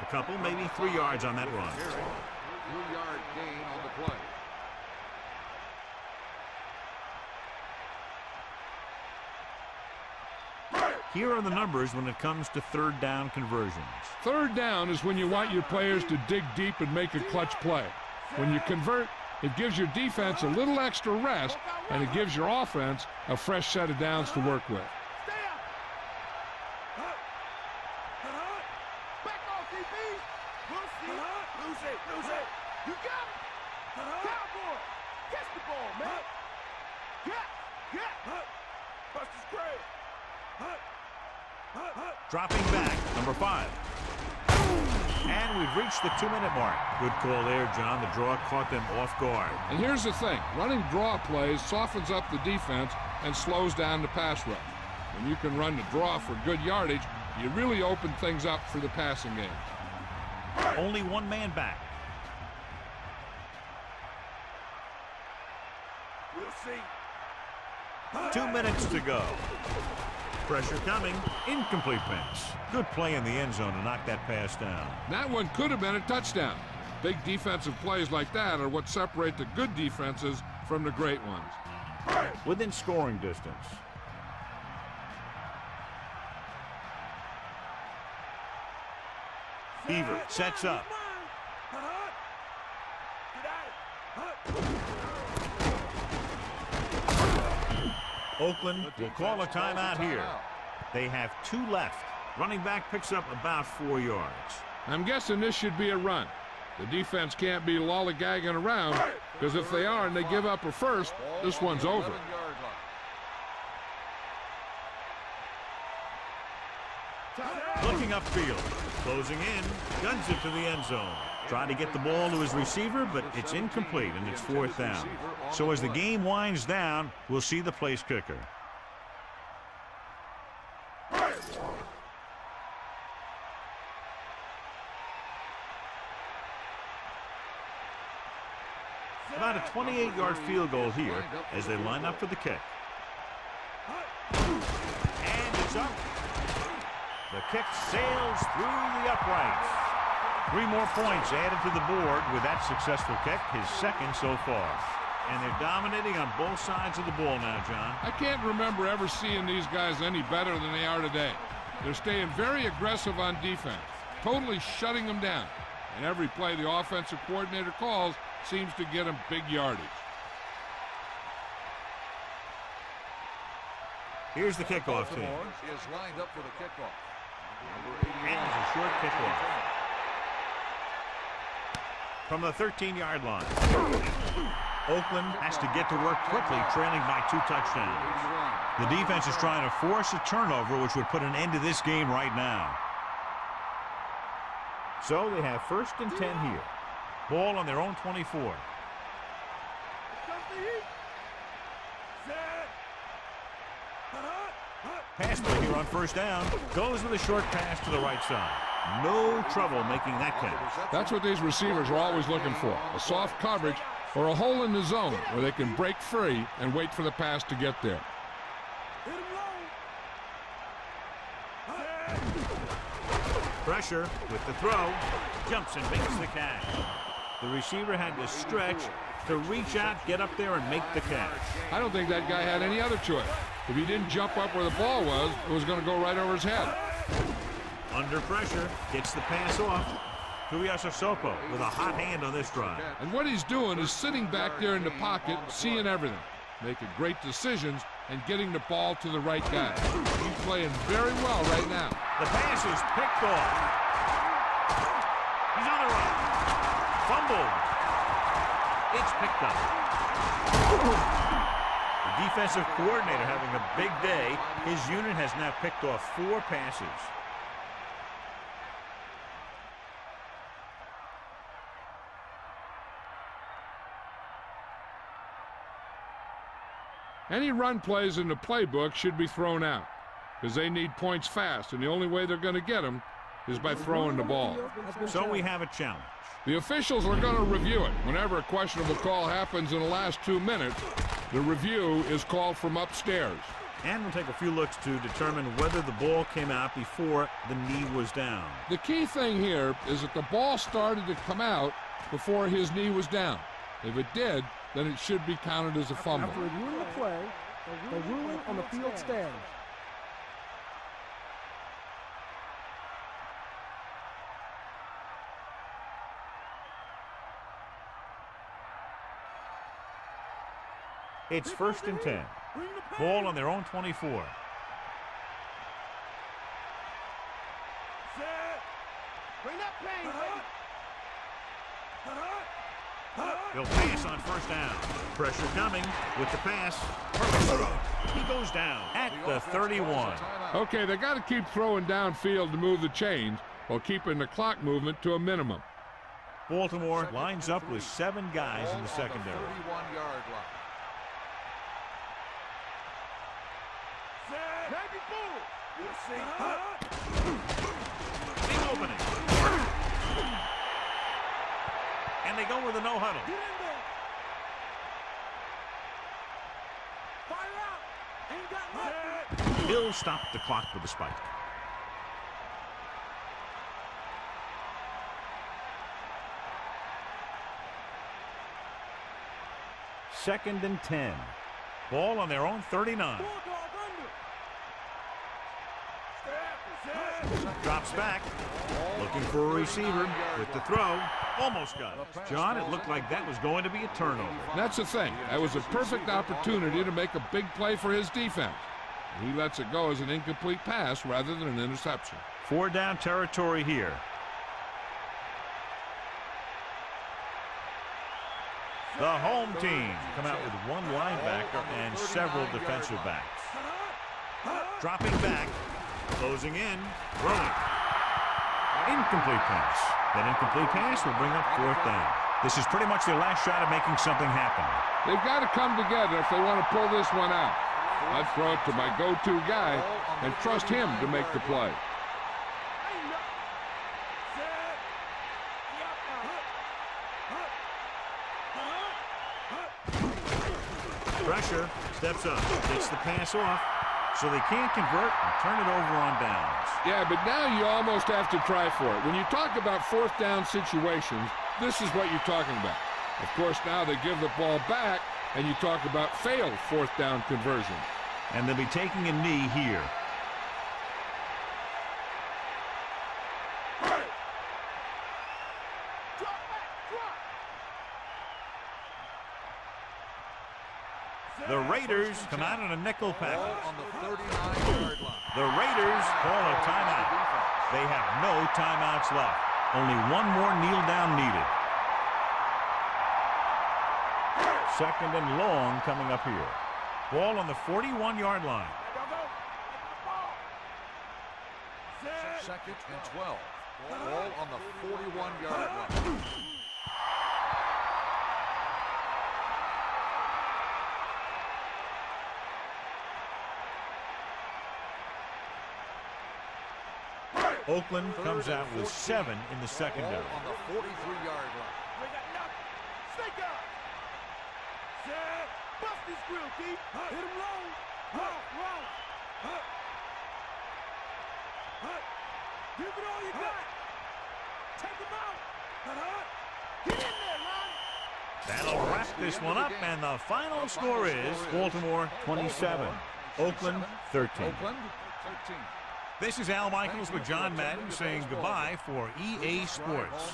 A couple, maybe 3 yards on that run. 3-yard gain on the play. Here are the numbers when it comes to third down conversions. Third down is when you want your players to dig deep and make a clutch play. When you convert, it gives your defense a little extra rest, and it gives your offense a fresh set of downs to work with. Back off, DB. We'll see. Lose it. You got it. Cowboy. Catch the ball, man. Yeah. Buster's great. Dropping back, number 5. And we've reached the 2-minute mark. Good call there, John. The draw caught them off guard. And here's the thing. Running draw plays softens up the defense and slows down the pass rush. When you can run the draw for good yardage, you really open things up for the passing game. Only one man back. We'll see. 2 minutes to go. Pressure coming. Incomplete pass. Good play in the end zone to knock that pass down. That one could have been a touchdown. Big defensive plays like that are what separate the good defenses from the great ones. Within scoring distance. Beaver sets up. Oakland will call a timeout here. They have 2 left. Running back picks up about 4 yards. I'm guessing this should be a run. The defense can't be lollygagging around, because if they are and they give up a first, this one's over. Looking upfield. Closing in. Guns it to the end zone. Trying to get the ball to his receiver, but it's incomplete, and it's 4th down. So as the game winds down, we'll see the place kicker. About a 28-yard field goal here as they line up for the kick. And it's up. The kick sails through the uprights. 3 more points added to the board with that successful kick, his second so far. And they're dominating on both sides of the ball now, John. I can't remember ever seeing these guys any better than they are today. They're staying very aggressive on defense, totally shutting them down. And every play the offensive coordinator calls seems to get them big yardage. Here's the kickoff team. Is lined up for the kickoff. And it's a short kickoff. From the 13-yard line. Oakland has to get to work quickly, trailing by 2 touchdowns. The defense is trying to force a turnover, which would put an end to this game right now. So they have 1st and 10 here. Ball on their own 24. Pass play here on 1st down. Goes with a short pass to the right side. No trouble making that catch. That's what these receivers are always looking for, a soft coverage or a hole in the zone where they can break free and wait for the pass to get there. Pressure with the throw. Jumps and makes the catch. The receiver had to stretch to reach out, get up there, and make the catch. I don't think that guy had any other choice. If he didn't jump up where the ball was, it was going to go right over his head. Under pressure, gets the pass off. Tuiasosopo with a hot hand on this drive. And what he's doing is sitting back there in the pocket, seeing everything, making great decisions, and getting the ball to the right guy. He's playing very well right now. The pass is picked off. He's on the run. Fumbled. It's picked up. The defensive coordinator having a big day. His unit has now picked off 4 passes. Any run plays in the playbook should be thrown out because they need points fast, and the only way they're going to get them is by throwing the ball. So we have a challenge. The officials are going to review it. Whenever a questionable call happens in the last 2 minutes, the review is called from upstairs. And we'll take a few looks to determine whether the ball came out before the knee was down. The key thing here is that the ball started to come out before his knee was down. If it did, then it should be counted as a fumble. After reviewing the play, the ruling on the field stands. It's 1st and 10. Ball on their own 24. Bring that pain, He'll pass on 1st down. Pressure coming with the pass. Perfect throw. He goes down at the 31. Okay, they got to keep throwing downfield to move the chains while keeping the clock movement to a minimum. Baltimore lines up with 7 guys in the secondary. 31-yard line. Big opening. And they go with a no huddle. Get in there. Fire out. Ain't got nothing. He'll stop the clock with a spike. Second and 10. Ball on their own 39. Drops back. Looking for a receiver with the throw. Almost got it. John, it looked like that was going to be a turnover. That's the thing. That was a perfect opportunity to make a big play for his defense. He lets it go as an incomplete pass rather than an interception. 4 down territory here. The home team come out with 1 linebacker and several defensive backs. Dropping back, closing in, throwing. Incomplete pass. That incomplete pass will bring up 4th down. This is pretty much their last shot at making something happen. They've got to come together if they want to pull this one out. I'd throw it to my go-to guy and trust him to make the play. Pressure, steps up, gets the pass off, so they can't convert and turn it over on downs. Yeah, but now you almost have to try for it. When you talk about 4th down situations, this is what you're talking about. Of course, now they give the ball back, and you talk about failed 4th down conversion. And they'll be taking a knee here. The Raiders come out in a nickel package. On the 39-yard line. The Raiders call a timeout. They have no timeouts left. Only 1 more kneel down needed. 2nd and long coming up here. Ball on the 41-yard line. 2nd and 12. Ball on the 41-yard line. Oakland comes out with 7 in the secondary. Ball on the 43-yard line. We got nothing. Snake up. Set. Bust this grill, Keith. Hit him low. Roll. Give it all you got. Take him out. Get in there, Ron. That'll wrap this one up, and the final score is Baltimore 27, Oakland 13. Oakland 13. This is Al Michaels with John Madden saying goodbye for EA Sports.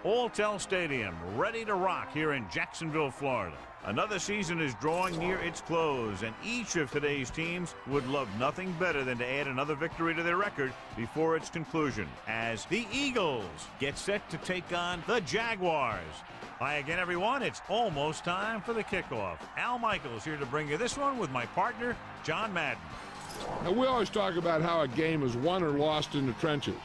Alltel Stadium, ready to rock here in Jacksonville, Florida. Another season is drawing near its close, and each of today's teams would love nothing better than to add another victory to their record before its conclusion, as the Eagles get set to take on the Jaguars. Hi again, everyone. It's almost time for the kickoff. Al Michaels here to bring you this one with my partner, John Madden. Now, we always talk about how a game is won or lost in the trenches.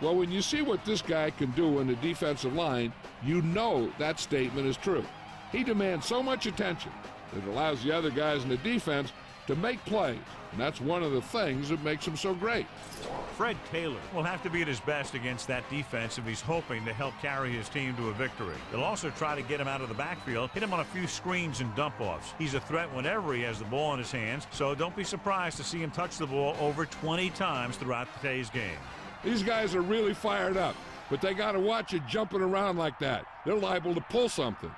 Well, when you see what this guy can do in the defensive line, you know that statement is true. He demands so much attention that it allows the other guys in the defense to make plays, and that's one of the things that makes him so great. Fred Taylor will have to be at his best against that defense if he's hoping to help carry his team to a victory. They'll also try to get him out of the backfield, hit him on a few screens and dump-offs. He's a threat whenever he has the ball in his hands, so don't be surprised to see him touch the ball over 20 times throughout today's game. These guys are really fired up, but they got to watch it jumping around like that. They're liable to pull something.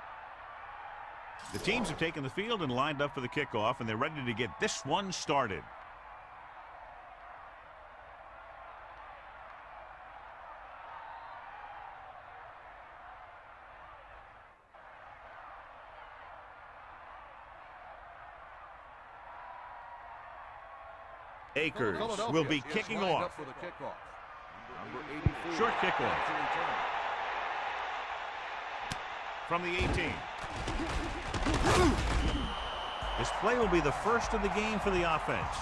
The teams have taken the field and lined up for the kickoff, and they're ready to get this one started. Akers will be kicking off. For the kickoff. Number 84. Short kickoff. From the 18. This play will be the first of the game for the offense.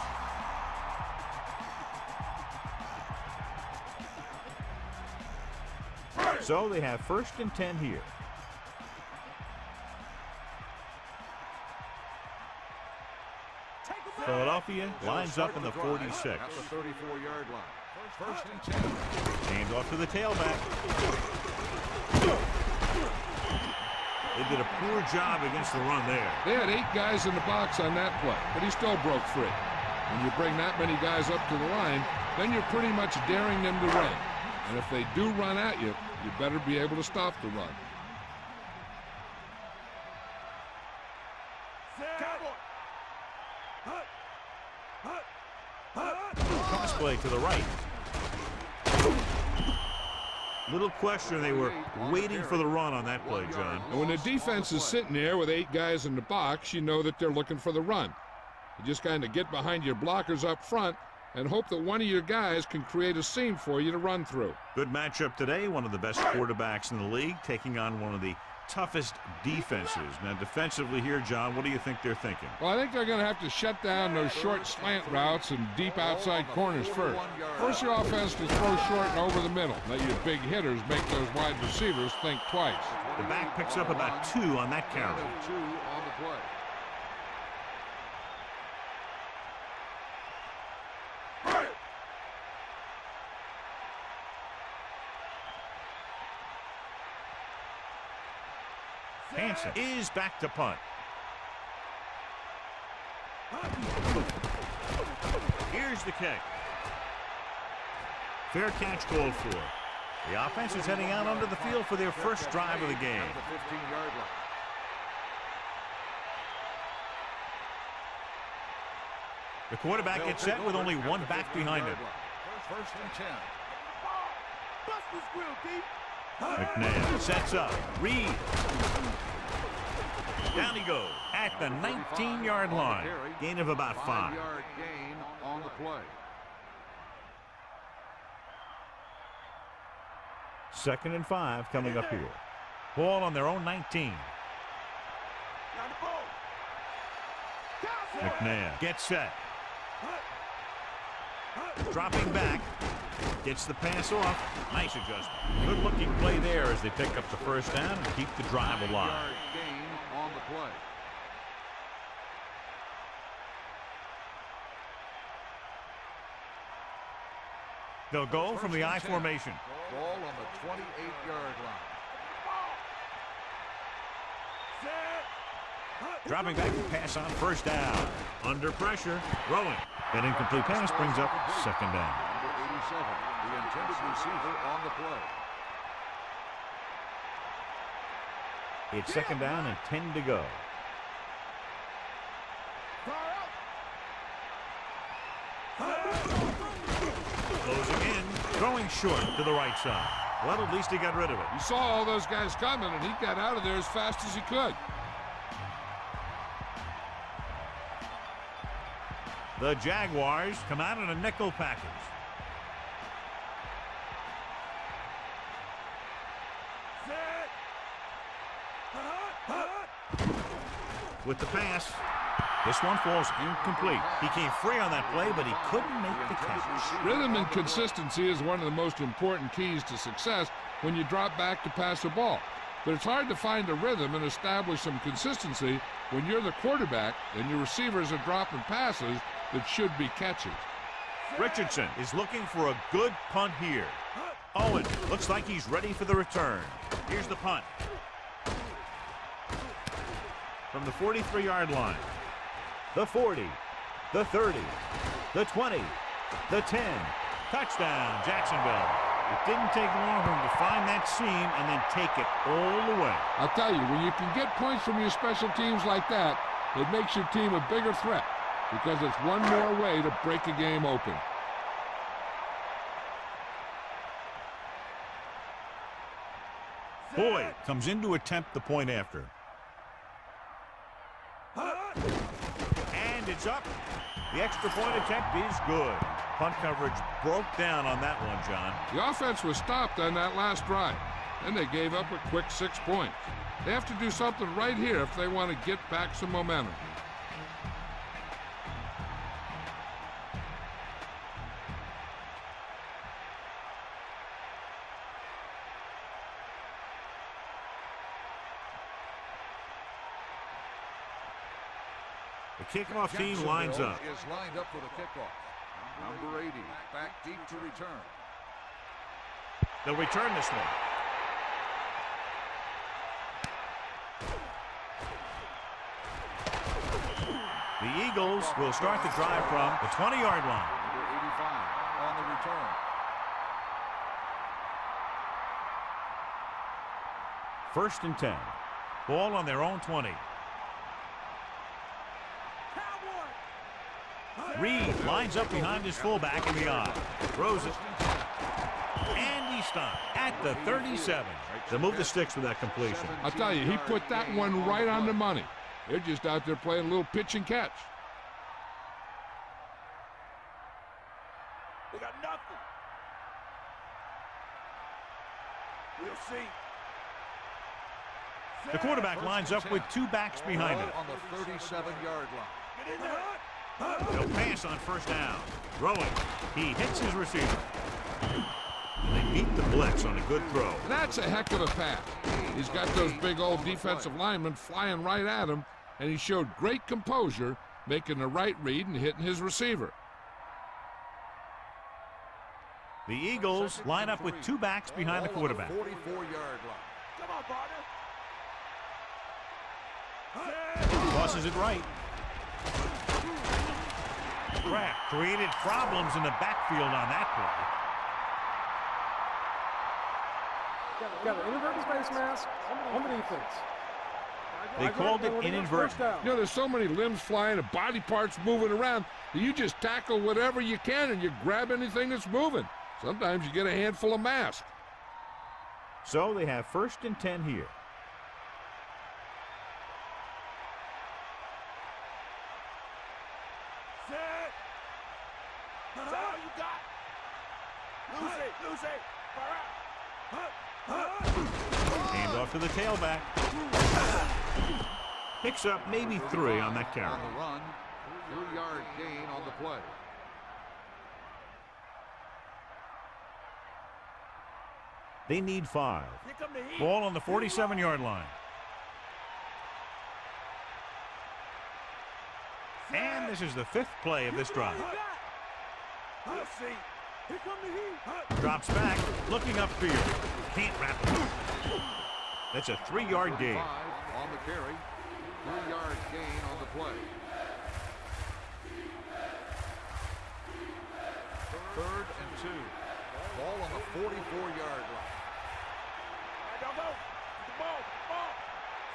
So they have 1st and 10 here. Philadelphia lines up in the 46. At the 34-yard line. 1st and 10. Hands off to the tailback. They did a poor job against the run there. They had 8 guys in the box on that play, but he still broke free. When you bring that many guys up to the line, then you're pretty much daring them to run. And if they do run at you, you better be able to stop the run. Cross play to the right. Little question, they were waiting for the run on that play, John. And when the defense is sitting there with 8 guys in the box, you know that they're looking for the run. You just kind of get behind your blockers up front and hope that one of your guys can create a seam for you to run through. Good matchup today. One of the best quarterbacks in the league taking on one of the toughest defenses. Now, defensively here, John, what do you think they're thinking? Well, I think they're going to have to shut down those short slant routes and deep outside corners first. Force your offense to throw short and over the middle. Let your big hitters make those wide receivers think twice. The back picks up about 2 on that carry. 2 on the play. Hansen is back to punt. Here's the kick. Fair catch called for. The offense is heading out onto the field for their first drive of the game. At the 15-yard line. The quarterback gets set with only one back behind him. 1st and 10. Bust this grill, D. McNabb sets up. Reed. Down he goes at the 19-yard line. Gain of about 5. 5-yard gain on the play. 2nd and 5 coming up here. Ball on their own 19. McNabb gets set. Dropping back. Gets the pass off. Nice adjustment. Good looking play there as they pick up the first down and keep the drive alive. 5-yard gain on the play. They'll go from the I formation. Ball on the 28-yard line. Dropping back to pass on first down. Under pressure. Throwing. That incomplete pass brings up 2nd down. Number 87, the intended receiver on the play. It's 2nd down and 10 to go. Closing in. Throwing short to the right side. Well, at least he got rid of it. He saw all those guys coming, and he got out of there as fast as he could. The Jaguars come out in a nickel package. With the pass, this one falls incomplete. He came free on that play, but he couldn't make the catch. Rhythm and consistency is one of the most important keys to success when you drop back to pass the ball. But it's hard to find a rhythm and establish some consistency when you're the quarterback and your receivers are dropping passes that should be catches. Richardson is looking for a good punt here. Owen looks like he's ready for the return. Here's the punt. From the 43-yard line. The 40, the 30, the 20, the 10. Touchdown, Jacksonville. It didn't take long for him to find that seam and then take it all the way. I'll tell you, when you can get points from your special teams like that, it makes your team a bigger threat because it's one more way to break a game open. Boyd comes in to attempt the point after. And it's up. The extra point attempt is good. Punt coverage broke down on that one, John. The offense was stopped on that last drive, and they gave up a quick 6 points. They have to do something right here if they want to get back some momentum. The kickoff team lines up. Is lined up for the kickoff. Number 80, back deep to return. They'll return this one. The Eagles will start the drive from the 20-yard line. Number 85 on the return. First and 10. Ball on their own 20. Reed lines up behind his fullback in the eye. Throws it. And he stopped at the 37. They'll move the sticks with that completion. I'll tell you, he put that one right on the money. They're just out there playing a little pitch and catch. They got nothing. We'll see. The quarterback lines up with two backs behind him. On the 37-yard line. Get in there. They'll pass on first down. Throwing. He hits his receiver. And they beat the blitz on a good throw. That's a heck of a pass. He's got those big old defensive linemen flying right at him, and he showed great composure, making the right read and hitting his receiver. The Eagles line up with two backs behind the quarterback. 44-yard line. Come on, partner. Tosses it right. Kraft created problems in the backfield on that play. Got an inadvertent face mask on the defense. They called it inadvertent. You know, there's so many limbs flying and body parts moving around that you just tackle whatever you can and you grab anything that's moving. Sometimes you get a handful of mask. So they have first and 10 here. That's all you got. Lose it. Hand off to the tailback. Picks up maybe 3 on that carry. On the run, 3-yard gain on the play. They need 5. Here come the heat. Ball on the 47-yard line. And this is the 5th play of this drive. We'll see. Here come the heat. Drops back, looking upfield. Can't wrap it up. That's a 3-yard gain. 5 on the carry, 3-yard gain on the play. 3rd and 2. Ball on the 44-yard line. Don't go. The ball.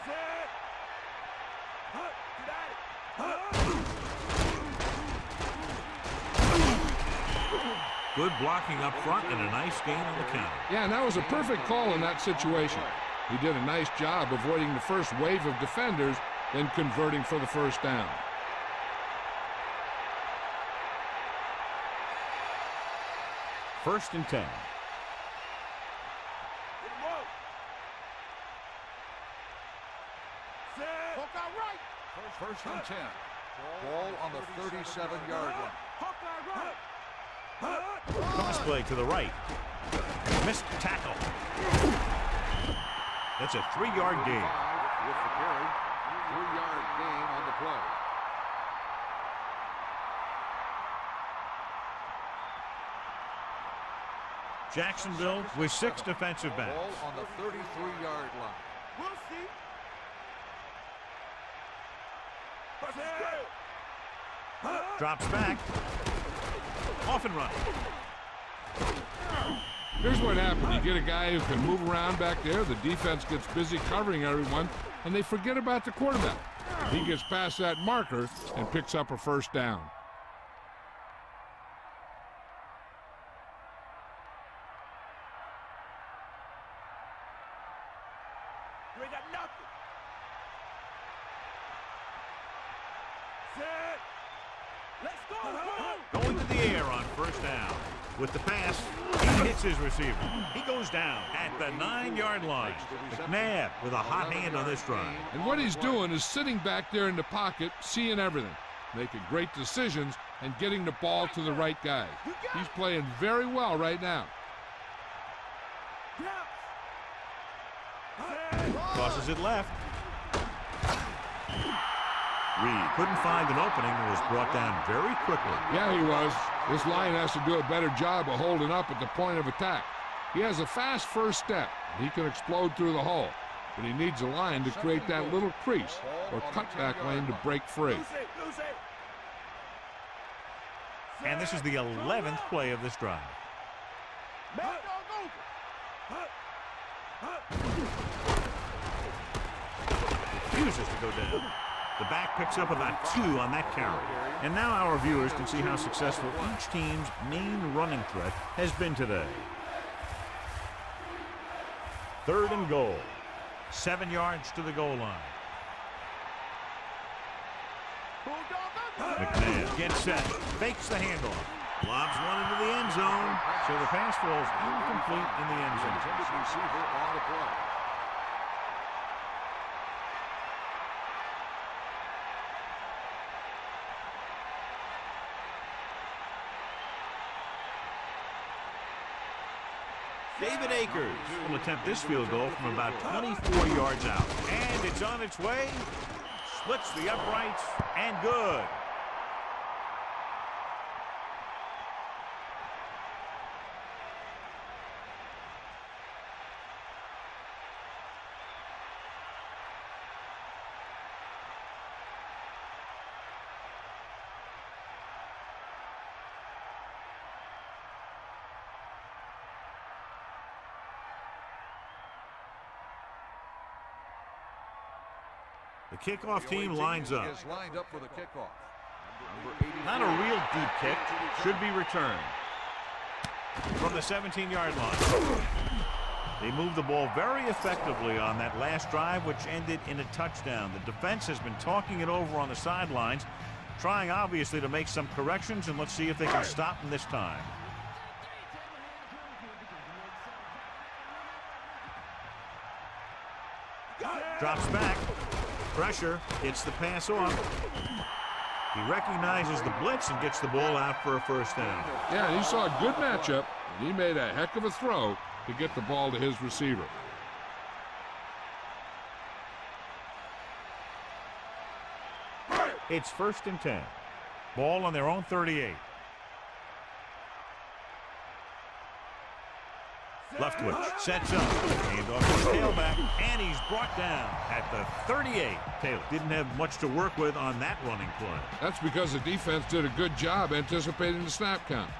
Set. Get at it. Good blocking up front and a nice gain on the counter. Yeah, and that was a perfect call in that situation. He did a nice job avoiding the first wave of defenders, then converting for the first down. First and 10. First and 10. Ball on the 37-yard line. Cross play to the right. Missed tackle. That's a 3-yard gain. With the carry. 3-yard gain on the play. Jacksonville with 6 defensive backs. Ball on the 33-yard line. We'll see. Drops back. Off and running. Here's what happened. You get a guy who can move around back there. The defense gets busy covering everyone, and they forget about the quarterback. He gets past that marker and picks up a first down. You ain't got nothing. Set. Let's go. Going to the air on first down. With the pass, he hits his receiver. He goes down at the 9-yard line. McNabb with a hot hand on this drive. And what he's doing is sitting back there in the pocket, seeing everything, making great decisions, and getting the ball to the right guys. He's playing very well right now. Tosses it left. Reed couldn't find an opening and was brought down very quickly. Yeah, he was. This line has to do a better job of holding up at the point of attack. He has a fast first step. He can explode through the hole, but he needs a line to create that little crease or cutback lane to break free. And this is the 11th play of this drive. Refuses to go down. The back picks up about 2 on that carry. And now our viewers can see how successful each team's main running threat has been today. 3rd and goal. 7 yards to the goal line. McNabb gets set, fakes the handoff, lobs one into the end zone, so the pass falls incomplete in the end zone. Receiver on the play. David Akers will attempt this field goal from about 24 yards out. And it's on its way. Splits the uprights and good. The kickoff team lines up. Is lined up for the kickoff. Not a real deep kick. Should be returned. From the 17-yard line. They moved the ball very effectively on that last drive, which ended in a touchdown. The defense has been talking it over on the sidelines, trying obviously to make some corrections, and let's see if they can stop them this time. Drops back. Pressure, gets the pass off. He recognizes the blitz and gets the ball out for a first down. Yeah, and he saw a good matchup, and he made a heck of a throw to get the ball to his receiver. It's 1st and 10. Ball on their own 38. Leftwich sets up. Hand off to the tailback, and he's brought down at the 38. Taylor didn't have much to work with on that running play. That's because the defense did a good job anticipating the snap count.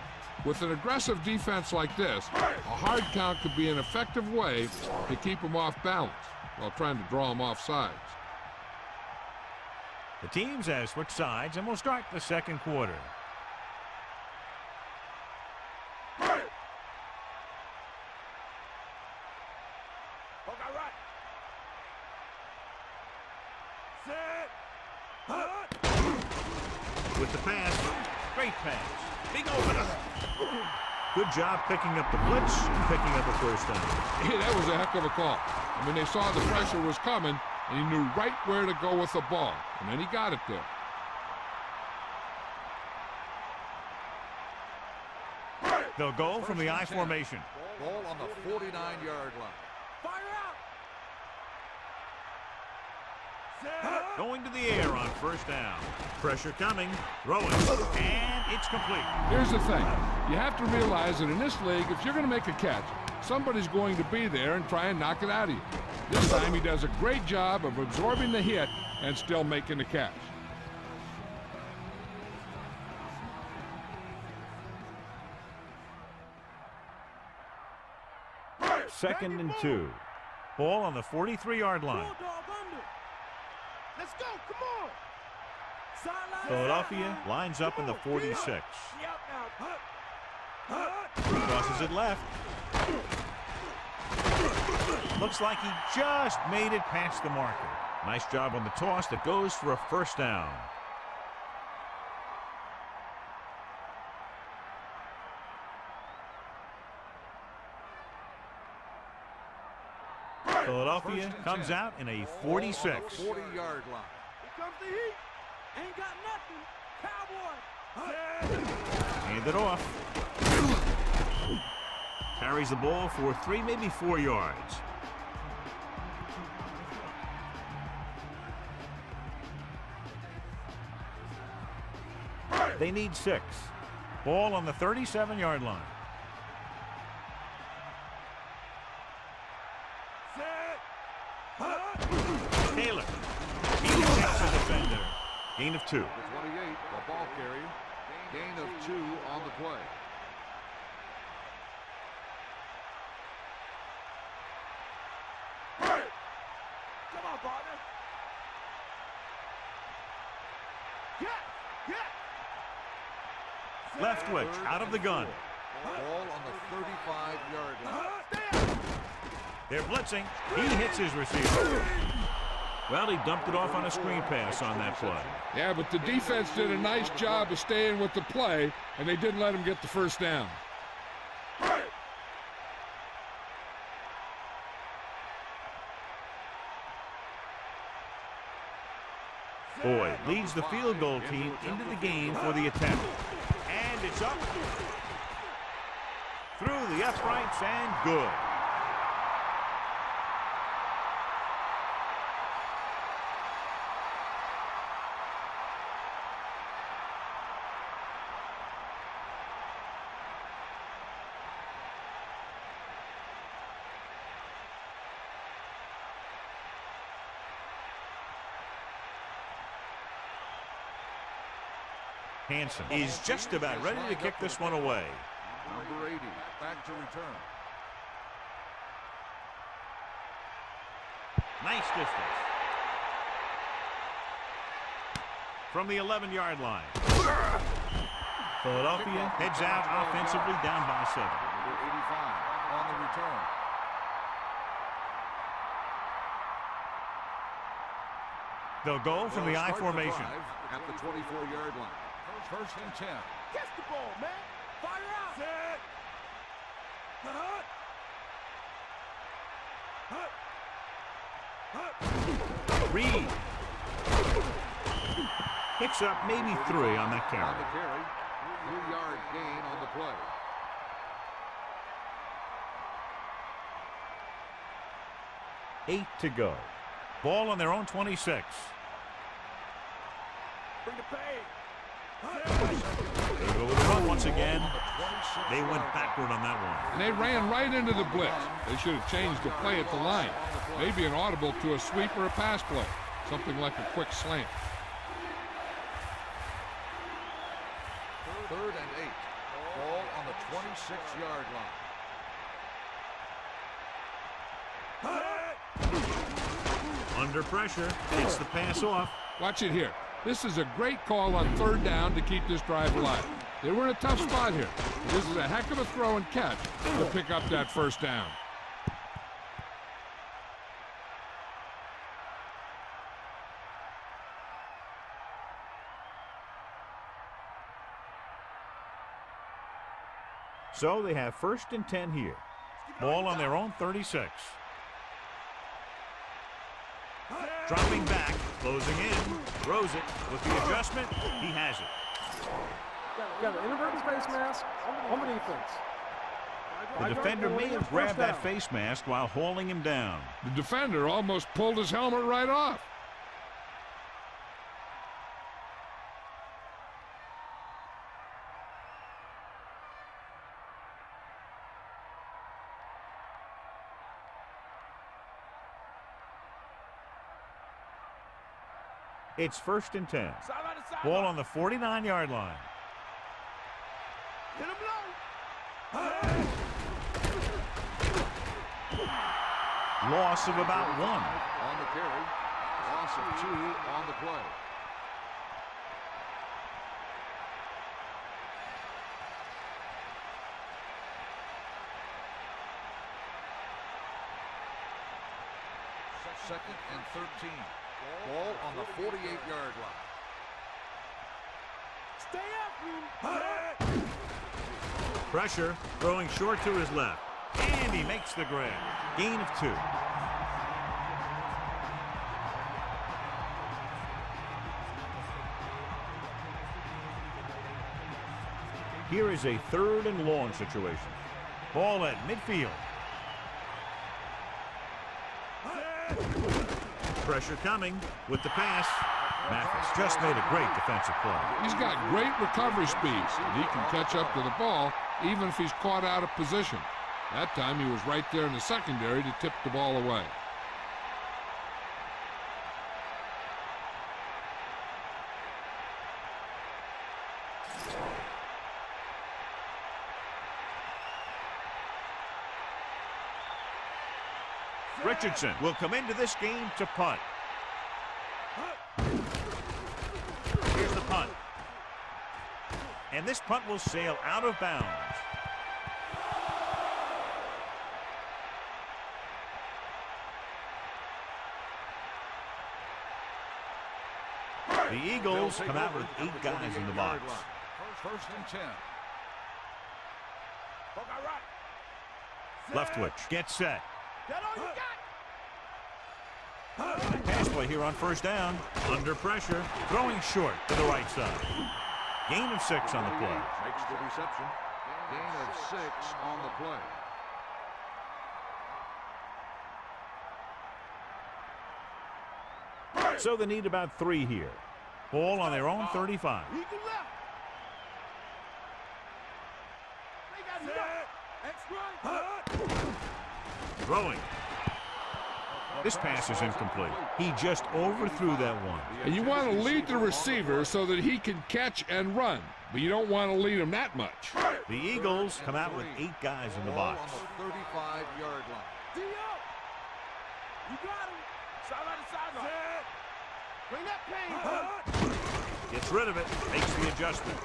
With an aggressive defense like this, a hard count could be an effective way to keep them off balance while trying to draw them off sides. The teams have switched sides, and we'll start the second quarter. Great pass. Big opener. Good job picking up the blitz and picking up a first down. Yeah, that was a heck of a call. I mean, they saw the pressure was coming, and he knew right where to go with the ball. And then he got it there. They'll go from the I formation. Ball on the 49-yard line. Fire out. Going to the air on first down. Pressure coming. Throwing. And it's complete. Here's the thing. You have to realize that in this league, if you're going to make a catch, somebody's going to be there and try and knock it out of you. This time he does a great job of absorbing the hit and still making the catch. Second and 2. Ball on the 43-yard line. Bulldog under. Let's go. Come on. Sideline. Philadelphia lines up in the 46. She out now. Crosses it left. Looks like he just made it past the marker. Nice job on the toss that goes for a first down. Philadelphia comes out in a 46. 40-yard line. Here comes the heat. Ain't got nothing. Cowboy. Hand it off. Carries the ball for 3, maybe 4 yards. They need 6. Ball on the 37-yard line. Taylor. He takes the defender. Gain of 2. The 28, the ball carrier. Gain of 2 on the play. Come on, partner. Left twitch out of the gun. Ball on the 35-yard line. They're blitzing. He hits his receiver. Well, he dumped it off on a screen pass on that play. Yeah, but the defense did a nice job of staying with the play, and they didn't let him get the first down. Boyd leads the field goal team into the game for the attempt. And it's up. Through the uprights and good. Hansen is just about ready to kick this one away. Number 80, back to return. Nice distance. From the 11-yard line. Philadelphia heads out offensively down by 7. Number 85 on the return. They'll go from the I formation. At the 24-yard line. First and 10. Catch the ball, man. Fire out. Reed picks up maybe 3 on that On carry. the carry. 3-yard gain on the play. Eight to go. Ball on their own 26. Bring the pain. They go with the run once again. They went backward on that one. And they ran right into the blitz. They should have changed the play at the line. Maybe an audible to a sweep or a pass play. Something like a quick slant. 3rd and 8. Ball on the 26-yard line. Under pressure, gets the pass off. Watch it here. This is a great call on 3rd down to keep this drive alive. They were in a tough spot here. This is a heck of a throw and catch to pick up that first down. So they have 1st and 10 here. Ball on their own 36. Dropping back, closing in, throws it with the adjustment. He has it. Got an inadvertent face mask on the defense. The defender may have grabbed that face mask while hauling him down. The defender almost pulled his helmet right off. It's 1st and 10. Ball on the 49-yard line. Hit him low. Loss of about 1. On the carry. Loss of 2 on the play. Second and 13. Ball on the 48-yard line. Stay up, you. Pressure, throwing short to his left. And he makes the grab. Gain of 2. Here is a 3rd and long situation. Ball at midfield. Pressure coming with the pass. Mathis just made a great defensive play. He's got great recovery speed. He can catch up to the ball even if he's caught out of position. That time he was right there in the secondary to tip the ball away. Richardson will come into this game to punt. Here's the punt. And this punt will sail out of bounds. The Eagles come out with 8 guys in the box. 1st and 10. Leftwich gets set. That all you got? Pass play here on 1st down. Under pressure. Throwing short to the right side. Gain of 6 on the play. Makes the reception. Gain of 6 on the play. So they need about 3 here. Ball on their own 35. Eagle left. They got it. Extra. Throwing. This pass is incomplete. He just overthrew that one. And you want to lead the receiver so that he can catch and run, but you don't want to lead him that much. The Eagles come out with 8 guys in the box. On the 35-yard line. D.O. You got him. Sideline to sideline. Bring that pain. Gets rid of it. Makes the adjustment.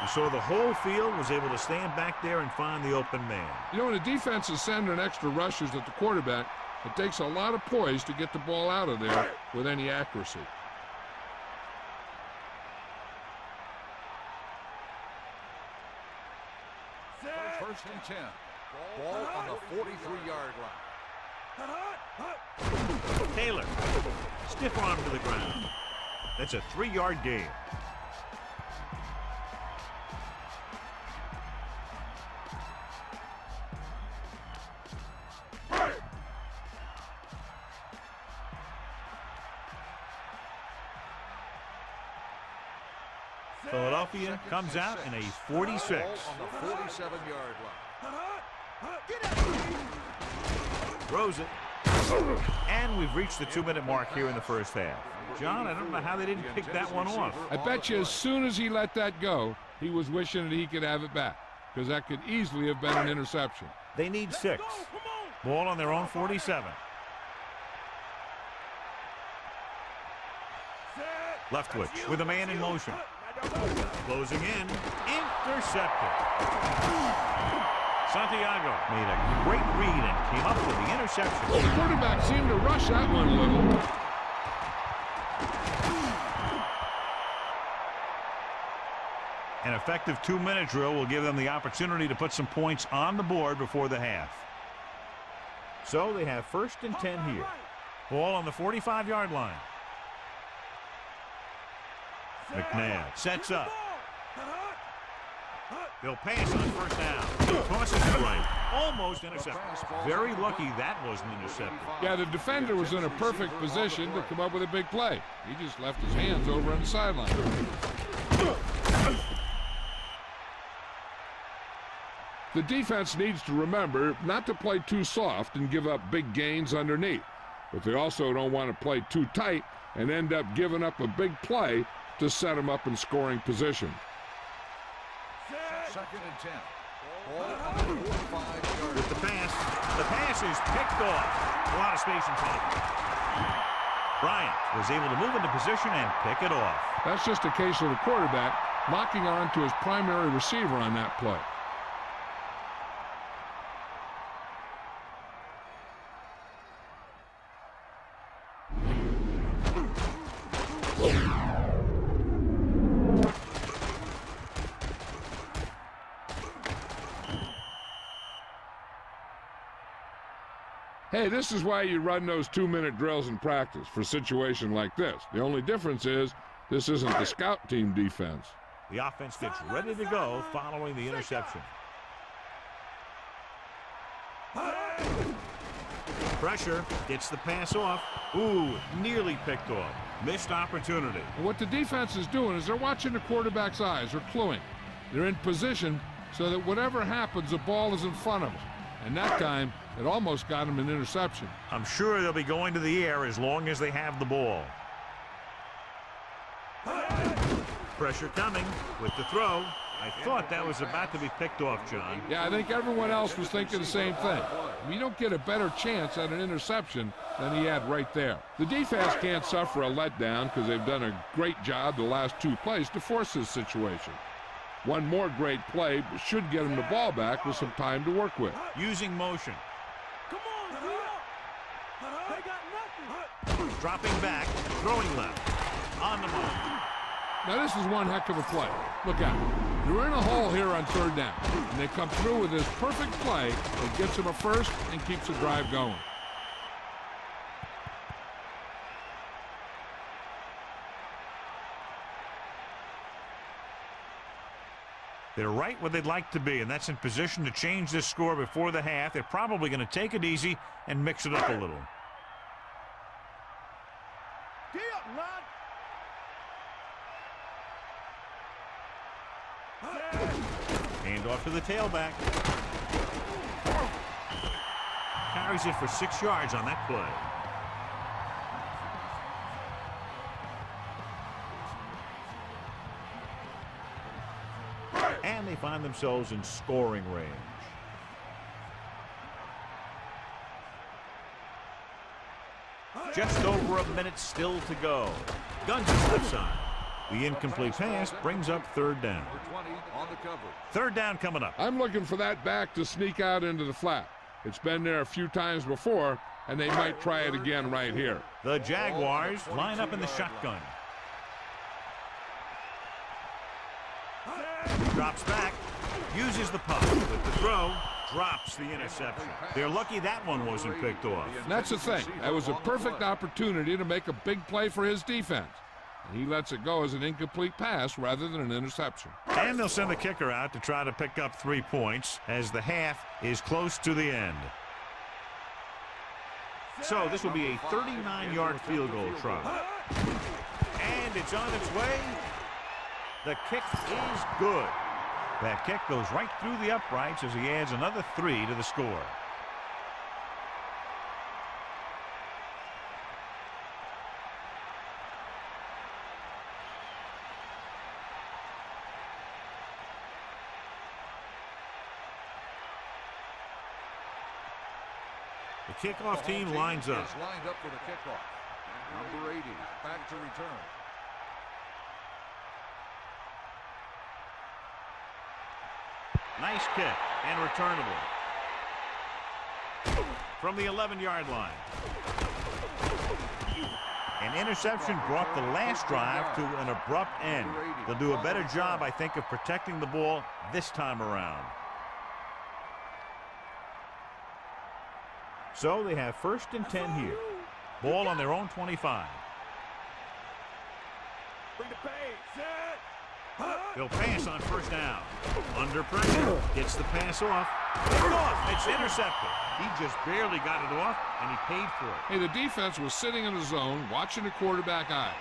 You saw the whole field was able to stand back there and find the open man. You know, when a defense is sending extra rushers at the quarterback, it takes a lot of poise to get the ball out of there with any accuracy. First and 10. Ball on the 43-yard line. Taylor. Stiff arm to the ground. That's a 3-yard gain. Philadelphia comes out in a 46. Ball on the 47-yard line. Throws it. And we've reached the 2-minute mark here in the first half. John, I don't know how they didn't pick that one off. I bet you as soon as he let that go, he was wishing that he could have it back, because that could easily have been an interception. They need 6. Ball on their own 47. Leftwich with a man in motion. Closing in. Intercepted. Santiago made a great read and came up with the interception. The quarterback seemed to rush that one a little. An effective 2-minute drill will give them the opportunity to put some points on the board before the half. So they have 1st and 10 here. Ball on the 45-yard line. McNabb sets up. They'll pass on 1st down. Tosses it right. Almost intercepted. Very lucky that wasn't intercepted. Yeah, the defender was in a perfect position to come up with a big play. He just left his hands over on the sideline. The defense needs to remember not to play too soft and give up big gains underneath. But they also don't want to play too tight and end up giving up a big play to set them up in scoring position. 2nd and 10. Ball on the 45-yard. With the pass is picked off. A lot of space and time. Bryant was able to move into position and pick it off. That's just a case of the quarterback locking on to his primary receiver on that play. Hey, this is why you run those 2-minute drills in practice for a situation like this. The only difference is this isn't the scout team defense. The offense gets ready to go following the interception. Pressure gets the pass off. Ooh, nearly picked off. Missed opportunity. What the defense is doing is they're watching the quarterback's eyes. They're cluing. They're in position so that whatever happens, the ball is in front of them. And that time, it almost got him an interception. I'm sure they'll be going to the air as long as they have the ball. Pressure coming with the throw. I thought that was about to be picked off, John. Yeah, I think everyone else was thinking the same thing. We don't get a better chance at an interception than he had right there. The defense can't suffer a letdown because they've done a great job the last 2 plays to force this situation. One more great play should get him the ball back with some time to work with. Using motion. Come on, they got nothing. Dropping back, throwing left. On the mark. Now this is one heck of a play. Look out. They're in a hole here on 3rd down. And they come through with this perfect play that gets them a first and keeps the drive going. They're right where they'd like to be, and that's in position to change this score before the half. They're probably going to take it easy and mix it up a little. Get up, lad. Hand off to the tailback. Carries it for 6 yards on that play. And they find themselves in scoring range. Just over a minute still to go. Guns is left side. The incomplete pass brings up 3rd down. 20 on the cover. 3rd down coming up. I'm looking for that back to sneak out into the flat. It's been there a few times before, and they might try it again right here. The Jaguars line up in the shotgun. Drops back, uses the pop with the throw, drops the interception. They're lucky that one wasn't picked off. And that's the thing. That was a perfect opportunity to make a big play for his defense. And he lets it go as an incomplete pass rather than an interception. And they'll send the kicker out to try to pick up 3 points as the half is close to the end. So this will be a 39-yard field goal try. And it's on its way. The kick is good. That kick goes right through the uprights as he adds another 3 to the score. The kickoff team lines up. Is lined up for the kickoff. Number 80 back to return. Nice kick and returnable. From the 11-yard line. An interception brought the last drive to an abrupt end. They'll do a better job, I think, of protecting the ball this time around. So they have 1st and 10 here. Ball on their own 25. Bring the pace. Set. They'll pass on 1st down. Under pressure. Gets the pass off. Picked off. It's intercepted. He just barely got it off, and he paid for it. Hey, the defense was sitting in the zone, watching the quarterback eye.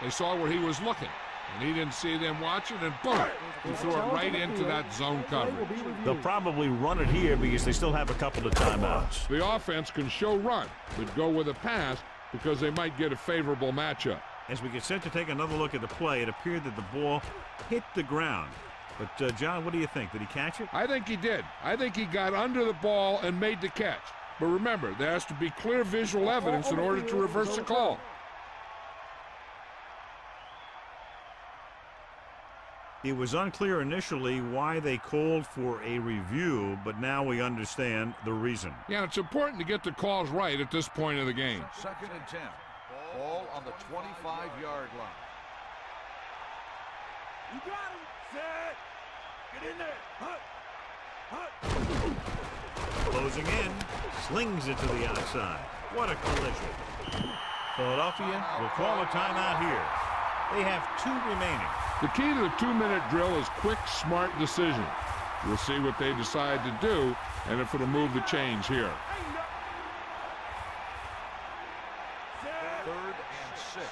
They saw where he was looking, and he didn't see them watching, and boom, he threw it right into that zone coverage. They'll probably run it here because they still have a couple of timeouts. The offense can show run, but go with a pass because they might get a favorable matchup. As we get set to take another look at the play, it appeared that the ball hit the ground. But, John, what do you think? Did he catch it? I think he did. I think he got under the ball and made the catch. But remember, there has to be clear visual evidence in order to reverse the call. It was unclear initially why they called for a review, but now we understand the reason. Yeah, it's important to get the calls right at this point of the game. 2nd and 10. Ball on the 25-yard line. You got him. Set. Get in there. Closing in. Slings it to the outside. What a collision. Philadelphia will call a timeout here. They have 2 remaining. The key to the 2-minute drill is quick, smart decision. We'll see what they decide to do and if it'll move the chains here. 3rd and 6.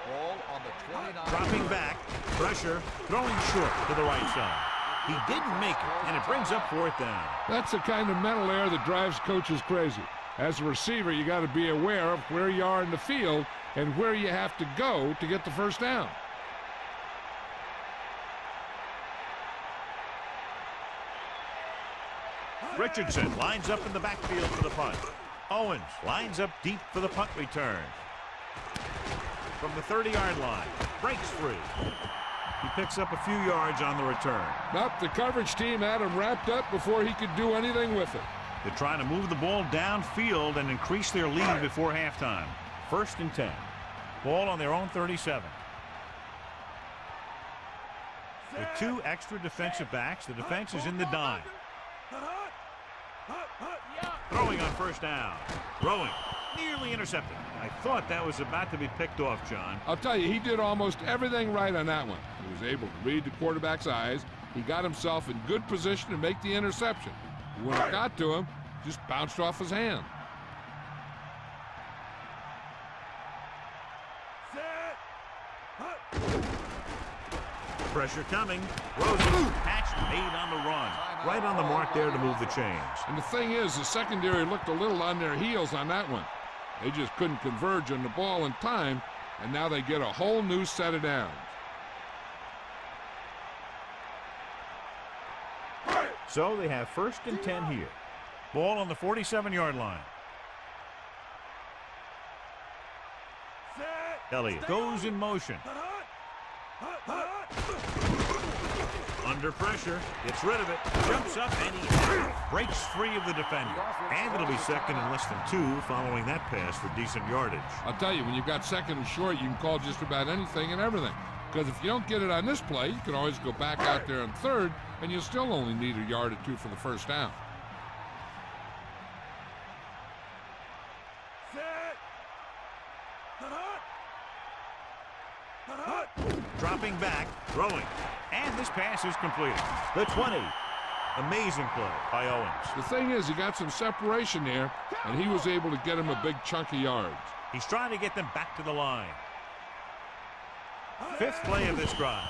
Ball on the 29. Dropping back. Pressure. Throwing short to the right side. He didn't make it, and it brings up 4th down. That's the kind of mental error that drives coaches crazy. As a receiver, you got to be aware of where you are in the field and where you have to go to get the 1st down. Richardson lines up in the backfield for the punt. Owens lines up deep for the punt return. From the 30-yard line, breaks free. He picks up a few yards on the return. Nope, the coverage team had him wrapped up before he could do anything with it. They're trying to move the ball downfield and increase their lead before halftime. 1st and 10. Ball on their own 37. With 2 extra defensive backs, the defense is in the dime. Throwing on 1st down. Throwing. Nearly intercepted. I thought that was about to be picked off, John. I'll tell you, he did almost everything right on that one. He was able to read the quarterback's eyes. He got himself in good position to make the interception. When it got to him, just bounced off his hand. Pressure coming. Rosen. Patch made on the run. Right on the mark there to move the chains. And the thing is, the secondary looked a little on their heels on that one. They just couldn't converge on the ball in time, and now they get a whole new set of downs. So they have 1st and 10 here. Ball on the 47-yard line. Elliott goes in motion. Under pressure, gets rid of it, jumps up, and he breaks free of the defender. And it'll be 2nd and less than 2 following that pass for decent yardage. I'll tell you, when you've got 2nd and short, you can call just about anything and everything. Because if you don't get it on this play, you can always go back out there on 3rd, and you'll still only need a yard or 2 for the 1st down. Dropping back, throwing, and this pass is completed. The 20. Amazing play by Owens. The thing is, he got some separation there, and he was able to get him a big chunk of yards. He's trying to get them back to the line. 5th play of this drive.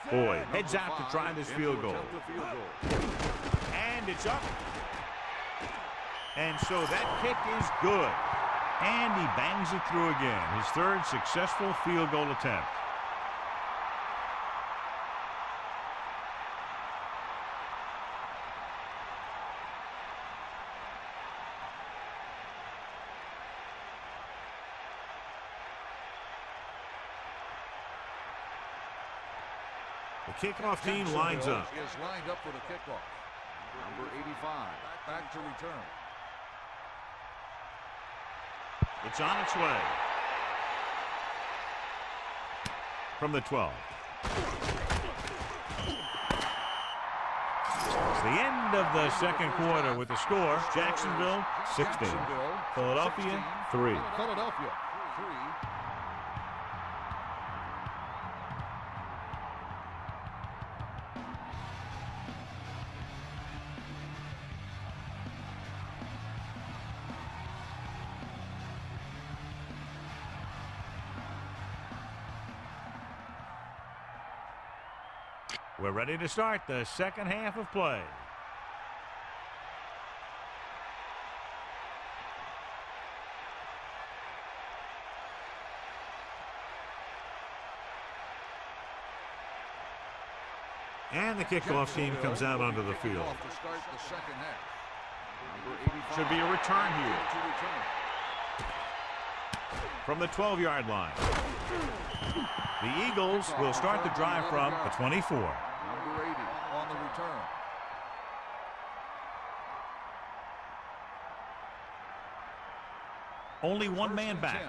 Boyd heads out to try this field goal. And it's up. And so that kick is good. And he bangs it through again. His 3rd successful field goal attempt. The kickoff team lines up. Is lined up for the kickoff. Number 85, back to return. It's on its way. From the 12. It's the end of the second quarter with the score. Jacksonville 16. Philadelphia 3. Philadelphia 3. We're ready to start the second half of play. And the kickoff team comes out onto the field. To start the second half. Number 85. Should be a return here. From the 12-yard line. The Eagles will start the drive from the 24. Number 80 on the return. Only one man back.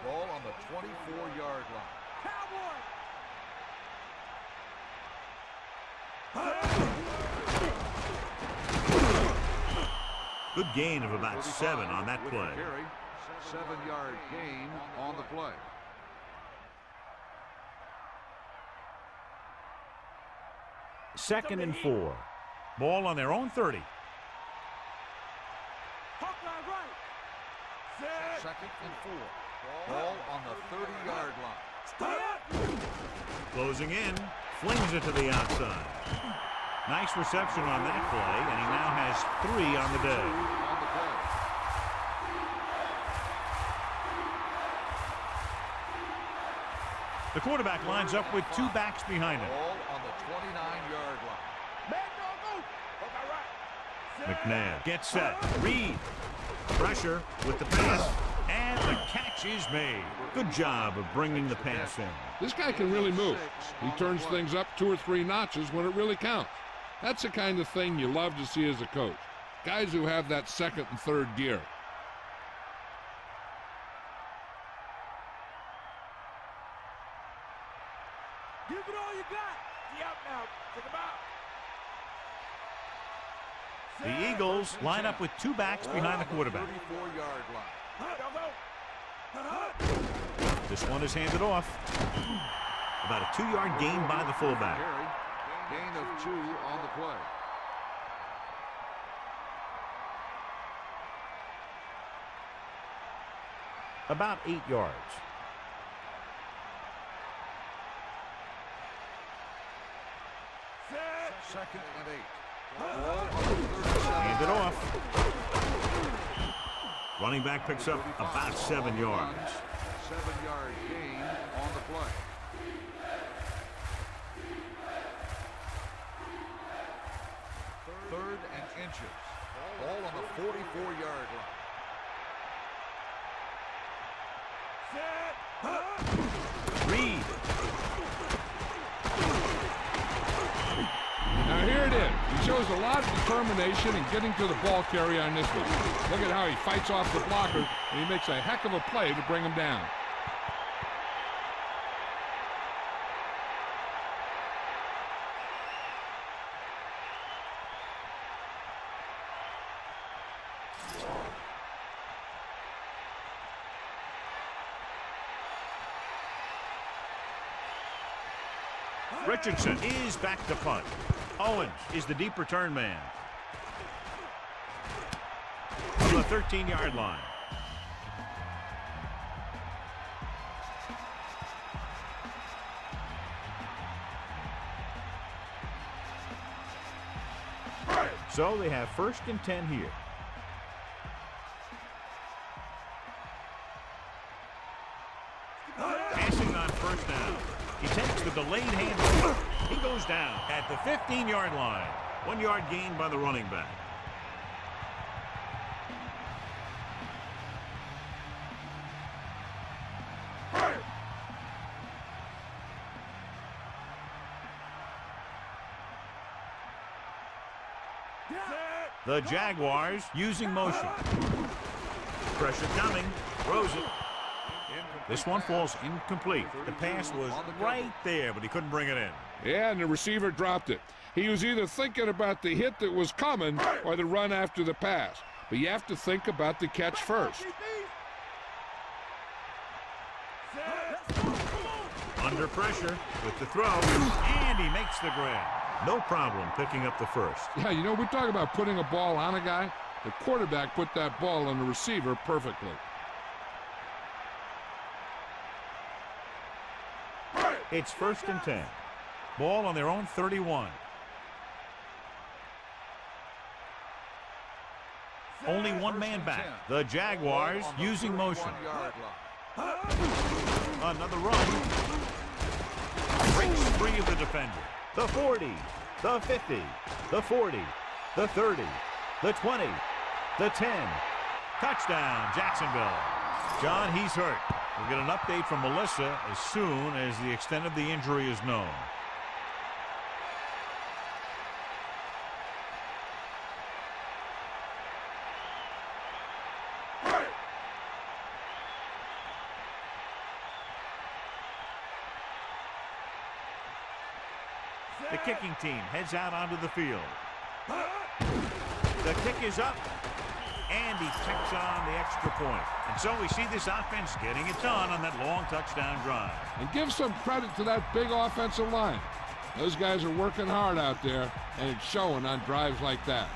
Ball on the 24-yard line. Good gain of about 7 on that play. 7-yard gain on the play. Second and 4. Ball on their own 30. Second and 4. Ball on the 30-yard line. Closing in. Flings it to the outside. Nice reception on that play, and he now has 3 on the day. On the play. The quarterback lines up with 2 backs behind him. Ball on the 29-yard line. McNabb gets set. Reed. Pressure with the pass. And the catch is made. Good job of bringing the pass in. This guy can really move. He turns things up 2 or 3 notches when it really counts. That's the kind of thing you love to see as a coach. Guys who have that second and third gear. Give it all you got. Yep, now. Take him out. The Eagles line up with 2 backs behind the quarterback. 34-yard line. This one is handed off. About a 2-yard gain by the fullback. Gain of 2 on the play. About 8 yards. Second and 8. Ball on the 37. Handed off. Running back picks up about 7 yards. 7-yard gain on the play. Third and inches. Ball on the 44-yard line. Reed. Now here it is. He shows a lot of determination in getting to the ball carrier on this one. Look at how he fights off the blocker, and he makes a heck of a play to bring him down. Richardson is back to punt. Owens is the deep return man. To the 13-yard line. So they have 1st and 10 here. Passing on 1st down. He takes the delayed handoff. He goes down at the 15-yard line. 1-yard gain by the running back. The Jaguars using motion. Pressure coming. Throws it. This one falls incomplete. The pass was right there, but he couldn't bring it in. Yeah, and the receiver dropped it. He was either thinking about the hit that was coming or the run after the pass. But you have to think about the catch first. Under pressure with the throw, and he makes the grab. No problem picking up the first. Yeah, you know, we talk about putting a ball on a guy. The quarterback put that ball on the receiver perfectly. It's 1st and 10. Ball on their own 31. Only one man back. The Jaguars using motion. Another run. Breaks free of the defender. The 40, the 50, the 40, the 30, the 20, the 10. Touchdown, Jacksonville. John, he's hurt. We'll get an update from Melissa as soon as the extent of the injury is known. The kicking team heads out onto the field. The kick is up, and he takes on the extra point. And so we see this offense getting it done on that long touchdown drive. And give some credit to that big offensive line. Those guys are working hard out there, and it's showing on drives like that.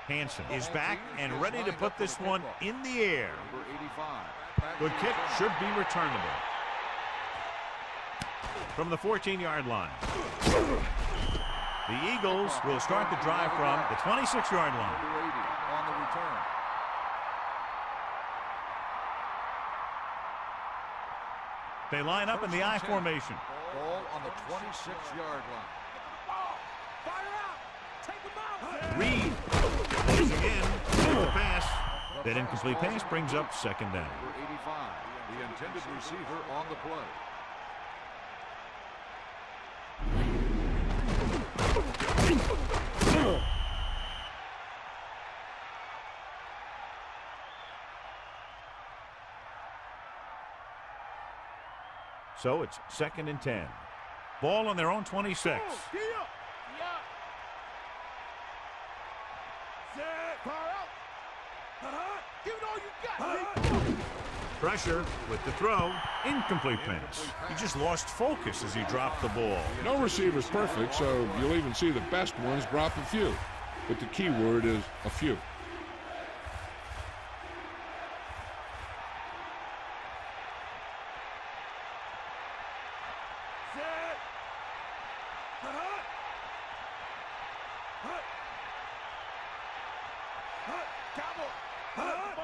Hansen is back and ready to put this one in the air. Good kick, should be returnable. From the 14-yard line. The Eagles will start the drive from the 26-yard line. On the return. They line up in the I formation. Ball on the 26-yard line. Reed goes again. The pass. That incomplete pass brings up 2nd down. Number 85, the intended receiver on the play. So it's 2nd and 10. Ball on their own 26. Pressure with the throw. Incomplete pass. He just lost focus as he dropped the ball. No receiver's perfect, so you'll even see the best ones drop a few. But the key word is a few.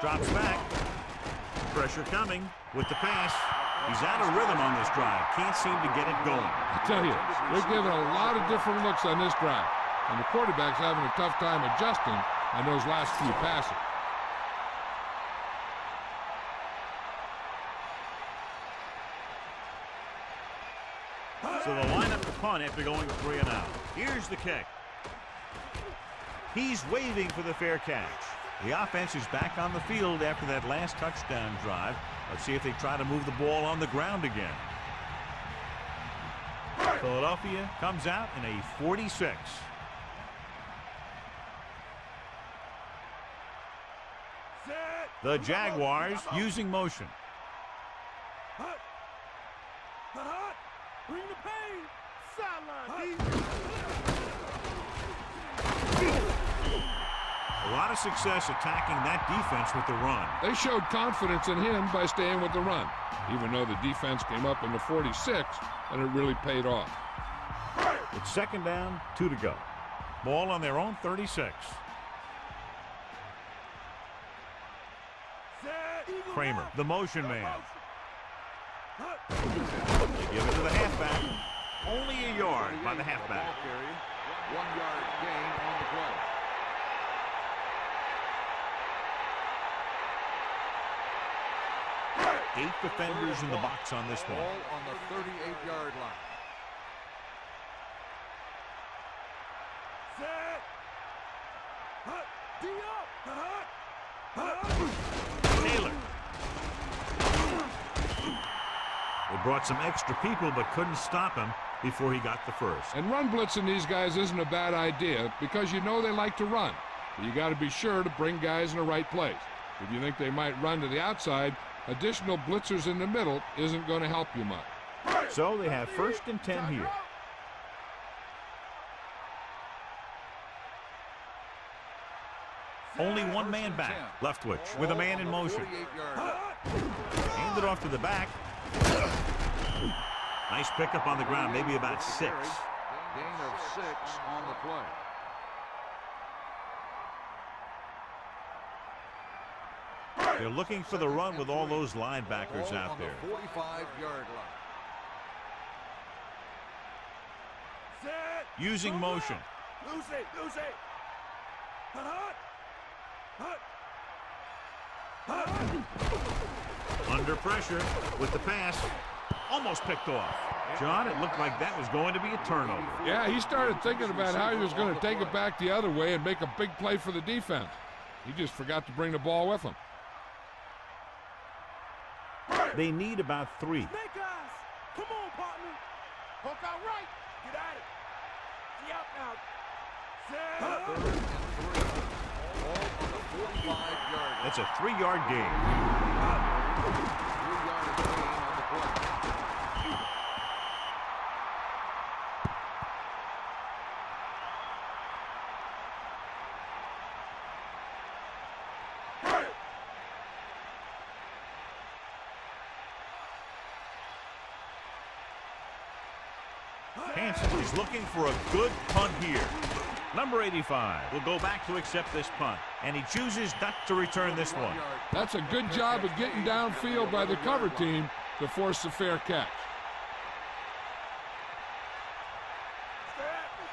Drops back. Pressure coming with the pass. He's out of rhythm on this drive. Can't seem to get it going. I tell you, they're giving a lot of different looks on this drive. And the quarterback's having a tough time adjusting on those last few passes. So they'll line up the punt after going 3 and out. Here's the kick. He's waving for the fair catch. The offense is back on the field after that last touchdown drive. Let's see if they try to move the ball on the ground again. Philadelphia comes out in a 46. The Jaguars using motion. Bring the pain. Sideline. A lot of success attacking that defense with the run. They showed confidence in him by staying with the run, even though the defense came up in the 46, and it really paid off. It's 2nd down, 2 to go. Ball on their own 36. Kramer, the motion man. They give it to the halfback. Only a yard by the halfback. 1 yard gain on the play. 8 defenders in the box on this one. Ball on the 38-yard line. Set. Hut. D up. Hut. Taylor. They brought some extra people but couldn't stop him before he got the first. And run blitzing these guys isn't a bad idea because you know they like to run. But you got to be sure to bring guys in the right place. If you think they might run to the outside, additional blitzers in the middle isn't going to help you much. So they have 1st and 10 here. Only one man back. Leftwich with a man in motion. 48-yard line. Hand it off to the back. Nice pickup on the ground, maybe about 6. Gain of 6 on the play. They're looking for the run with all those linebackers Ball out on there. the 45-yard line. Set. Using motion. Lose it. Lose it. Hut. Hut. Hut. Under pressure with the pass. Almost picked off. John, it looked like that was going to be a turnover. Yeah, he started thinking about how he was going to take it back the other way and make a big play for the defense. He just forgot to bring the ball with him. They need about 3. Snake eyes. Come on, partner. Poke out right. Get at it. See out now. Set. 3rd and 3. Ball on the 45-yard line. That's a 3-yard gain. 3-yard gain on the play. Hansen is looking for a good punt here. Number 85 will go back to accept this punt, and he chooses not to return this one. That's a good job of getting downfield by the cover team to force a fair catch. Stay at me.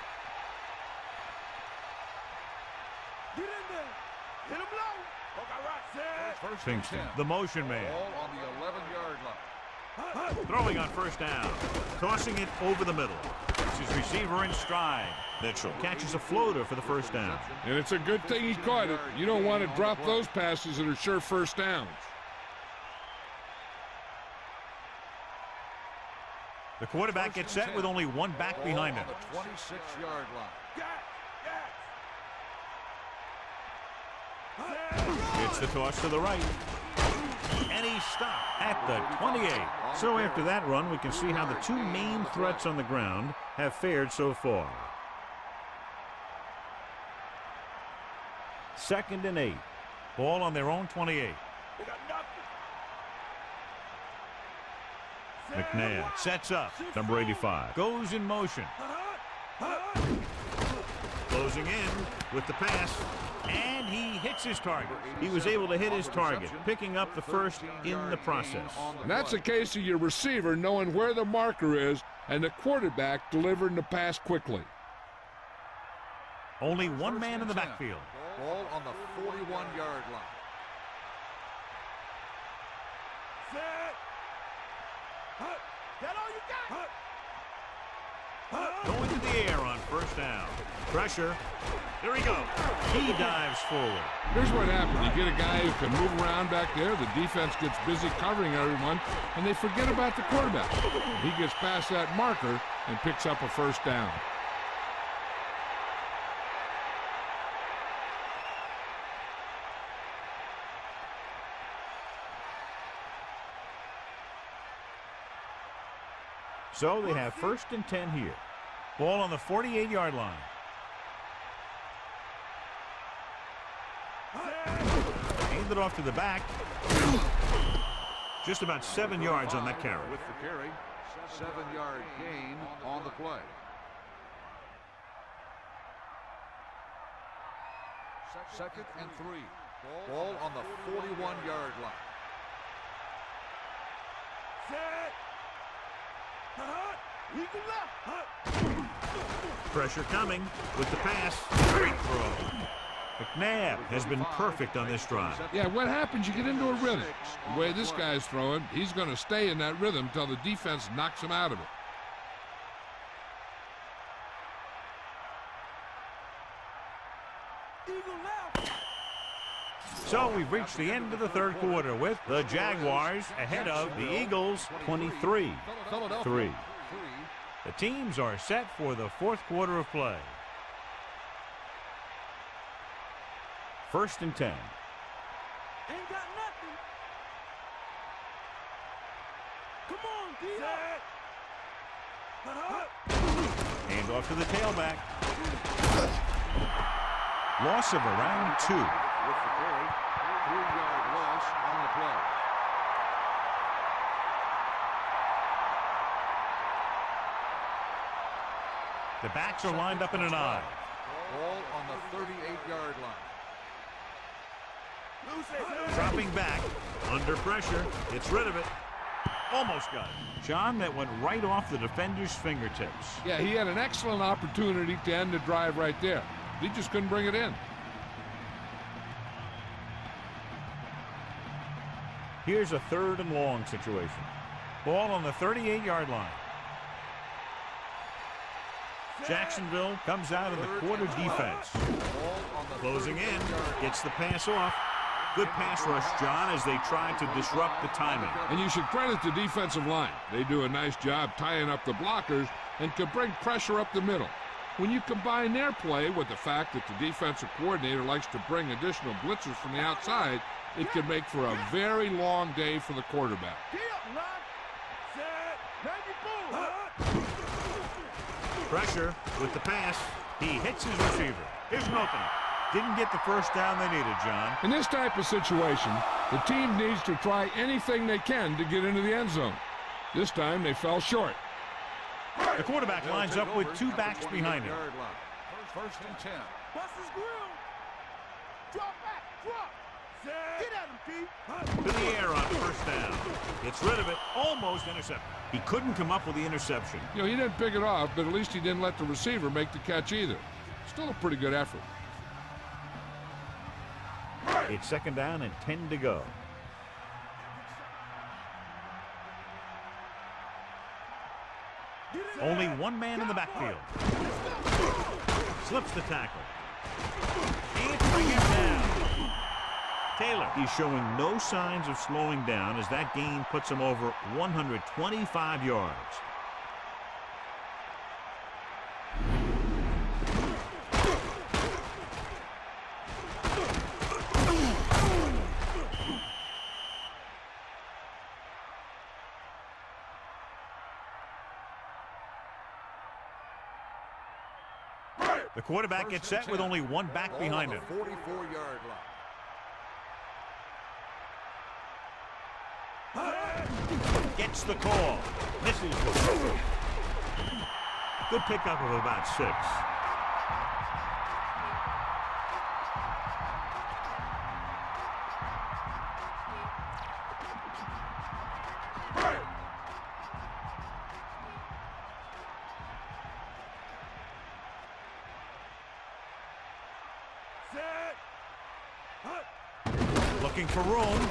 Get in there. Hit him low. Poke out right. Set. 1st and Kingston, 10. the motion man. Ball on the 11-yard line. Throwing on 1st down. Tossing it over the middle. It's his receiver in stride. Mitchell catches a floater for the 1st down. And it's a good thing he caught it. You don't want to drop those passes that are sure 1st downs. The quarterback gets set with only one back Ball behind him. on the 26-yard line. It's the toss to the right. And he stopped at the 28. So after that run, we can see how the 2 main threats on the ground have fared so far. 2nd and 8. Ball on their own 28. They got nothing. McNair sets up. Number 85 goes in motion. Closing in with the pass. And he hits his target. He was able to hit his target, picking up the 1st in the process. And that's a case of your receiver knowing where the marker is and the quarterback delivering the pass quickly. Only one man in the backfield. Ball on the 41-yard line. Set. That all you got? Going to the air on 1st down. Pressure. Here he goes. He dives forward. Here's what happened. You get a guy who can move around back there. The defense gets busy covering everyone, and they forget about the quarterback. He gets past that marker and picks up a 1st down. So they have 1st and 10 here. Ball on the 48-yard line. Hand it off to the back. Just about 7 yards on that carry. With the carry, 7-yard gain on the play. 2nd and 3. Ball on the 41-yard line. Set. Eagle left. Pressure coming with the pass. Great throw. McNabb has been perfect on this drive. Yeah, what happens, you get into a rhythm. The way this guy's throwing, he's going to stay in that rhythm until the defense knocks him out of it. So we've reached the end of the third quarter with the Jaguars ahead of the Eagles 23-3. The teams are set for the fourth quarter of play. 1st and 10. Ain't got nothing. Come on, D. Hand off to the tailback. Loss of around 2. With the carry, 3-yard loss on the play. The backs are lined up in an I. Ball on the 38-yard line. Dropping back, under pressure, gets rid of it. Almost got it. John, that went right off the defender's fingertips. Yeah, he had an excellent opportunity to end the drive right there. He just couldn't bring it in. Here's a 3rd and long situation. Ball on the 38-yard line. Jacksonville comes out of the quarter defense. Closing in, gets the pass off. Good pass rush, John, as they try to disrupt the timing. And you should credit the defensive line. They do a nice job tying up the blockers and can bring pressure up the middle. When you combine their play with the fact that the defensive coordinator likes to bring additional blitzers from the outside, it can make for a very long day for the quarterback. Pressure with the pass. He hits his receiver. Here's an opening. Didn't get the first down they needed, John. In this type of situation, the team needs to try anything they can to get into the end zone. This time they fell short. The quarterback lines up with 2 backs behind him. 1st and 10. Bust his grill. Drop back. Drop. Get at him, Pete. To the air on 1st down. Gets rid of it. Almost intercepted. He couldn't come up with the interception. You know, he didn't pick it off, but at least he didn't let the receiver make the catch either. Still a pretty good effort. It's 2nd down and 10 to go. Only 1 man in the backfield. Slips the tackle. Can't bring him down. Taylor, he's showing no signs of slowing down as that gain puts him over 125 yards. The quarterback gets set with only 1 back behind him. 44-yard line. Gets the call. Misses. Good pickup of about 6. Looking for room.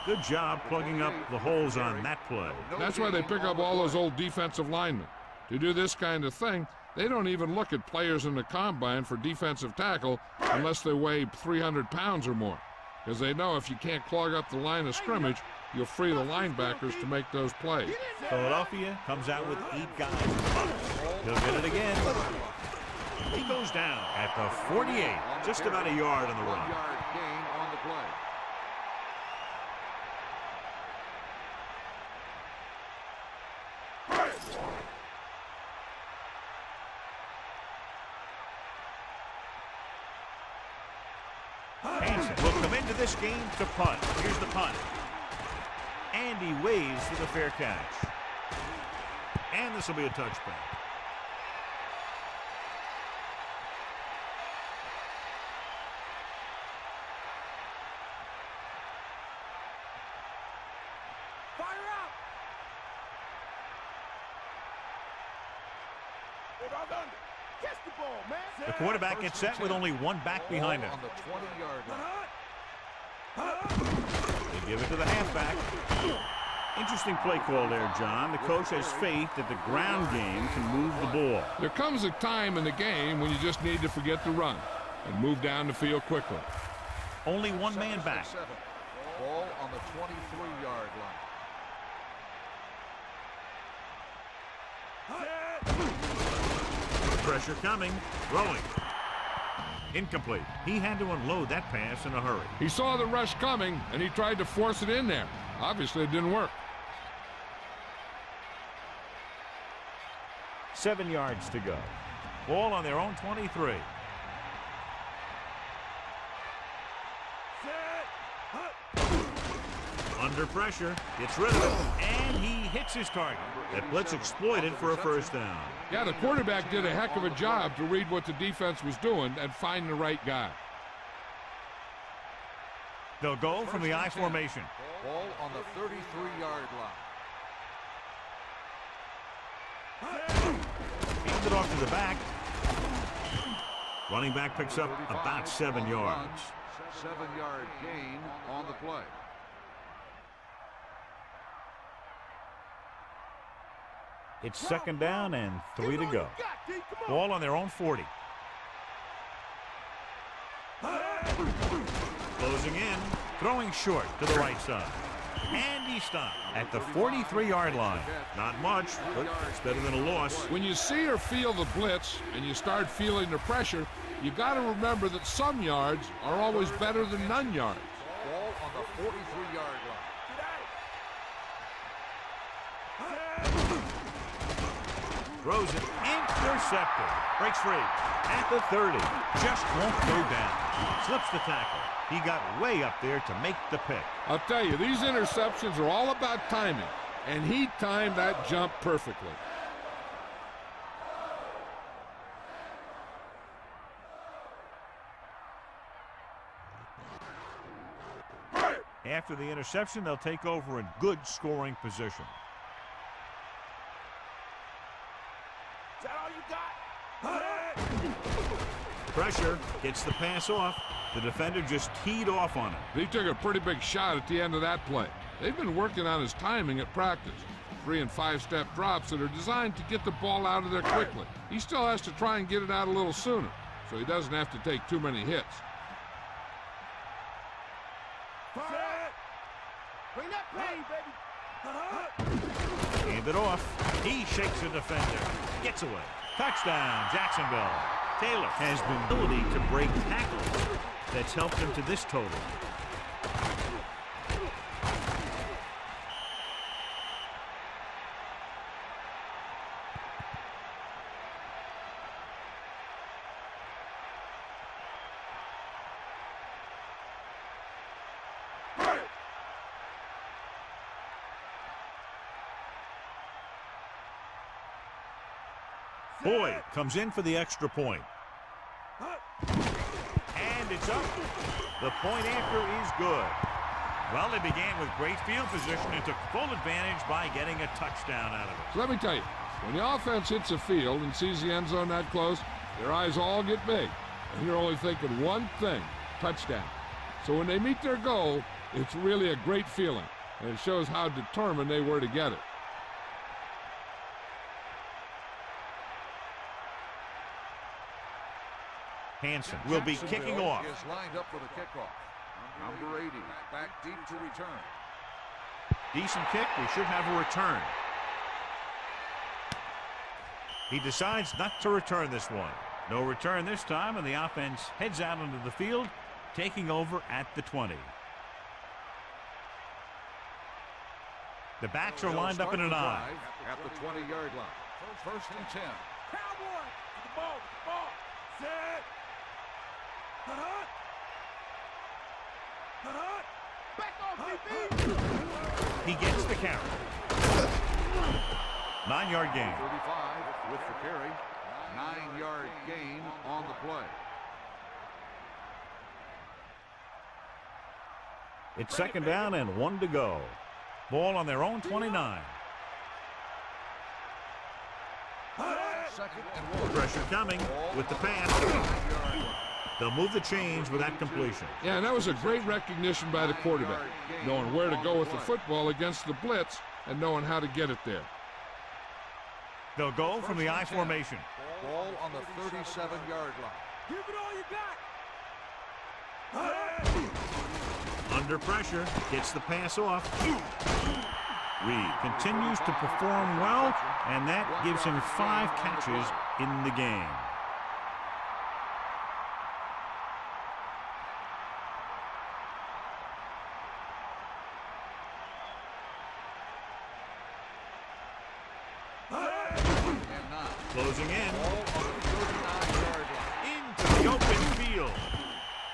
Good job plugging up the holes on that play. That's why they pick up all those old defensive linemen. To do this kind of thing, they don't even look at players in the combine for defensive tackle unless they weigh 300 pounds or more, because they know if you can't clog up the line of scrimmage, you'll free the linebackers to make those plays. Philadelphia comes out with 8 guys. He'll get it again. He goes down at the 48, just about a yard on the run. 1-yard gain on the play. Hanson will come into this game to punt. Here's the punt. And he waves for the fair catch. And this will be a touchback. Catch the ball, man. The quarterback gets set with only one back behind him. On the 20-yard line. They give it to the halfback. Interesting play call there, John. The coach has faith that the ground game can move the ball. There comes a time in the game when you just need to forget the run and move down the field quickly. Only one man back. Ball on the 23-yard line. Pressure coming. Throwing. Incomplete. He had to unload that pass in a hurry. He saw the rush coming, and he tried to force it in there. Obviously, it didn't work. 7 yards to go. Ball on their own 23. Under pressure, gets rid of it, and he hits his target. That blitz exploited for a first down. Yeah, the quarterback did a heck of a job to read what the defense was doing and find the right guy. They'll go from the I formation. Ball on the 33-yard line. Hands it off to the back. Running back picks up about 7 yards. 7-yard gain on the play. It's second down and 3 to go. Ball on their own 40. Closing in, throwing short to the right side. And he stopped at the 43-yard line. Not much, but it's better than a loss. When you see or feel the blitz and you start feeling the pressure, you got to remember that some yards are always better than none yards. Ball on the 43-yard line. Throws it, intercepted. Breaks free at the 30. Just won't go down. Slips the tackle. He got way up there to make the pick. I'll tell you, these interceptions are all about timing, and he timed that jump perfectly. After the interception, they'll take over in good scoring position. Is that all you got? Pressure gets the pass off. The defender just teed off on it. He took a pretty big shot at the end of that play. They've been working on his timing at practice. 3- and 5-step drops that are designed to get the ball out of there quickly. He still has to try and get it out a little sooner, so he doesn't have to take too many hits. Bring that pain, baby. Hand it off. He shakes the defender. Gets away. Touchdown, Jacksonville. Taylor has the ability to break tackles. That's helped him to this total. Boyd comes in for the extra point. And it's up. The point after is good. Well, they began with great field position and took full advantage by getting a touchdown out of it. So let me tell you, when the offense hits the field and sees the end zone that close, their eyes all get big. And you're only thinking one thing, touchdown. So when they meet their goal, it's really a great feeling. And it shows how determined they were to get it. Hansen will be kicking off. Is lined up for the kickoff. Number 80, back deep to return. Decent kick. We should have a return. He decides not to return this one. No return this time, and the offense heads out onto the field, taking over at the 20. The backs are lined up in an I. At the 20-yard line. First and 10. Cowboy. To the ball. Set. Back off, DB. He gets the carry. 9-yard gain. 35 with the carry. 9-yard gain on the play. It's second down and 1 to go. Ball on their own 29. Second and 1. Pressure coming with the pass. 9-yard line. They'll move the chains with that completion. Yeah, and that was a great recognition by the quarterback, knowing where to go with the football against the blitz and knowing how to get it there. They'll go from the I formation. Ball on the 37-yard line. Give it all you got. Under pressure, gets the pass off. Reed continues to perform well, and that gives him 5 catches in the game. Closing in. Into the open field.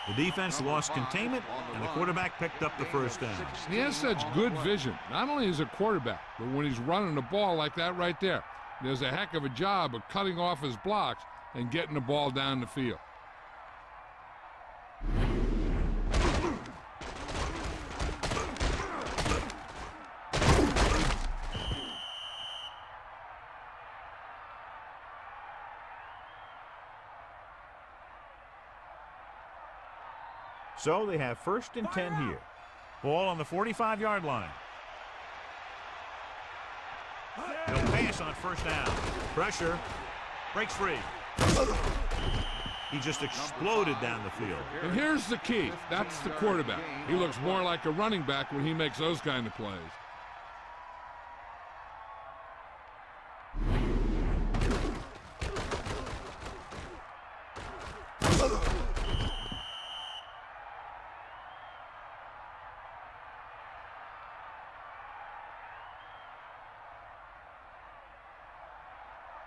The defense lost containment, and the quarterback picked up the first down. He has such good vision, not only as a quarterback, but when he's running the ball like that right there. He does a heck of a job of cutting off his blocks and getting the ball down the field. So they have 1st and 10 here. Ball on the 45-yard line. He'll pass on first down. Pressure. Breaks free. He just exploded down the field. And here's the key. That's the quarterback. He looks more like a running back when he makes those kind of plays.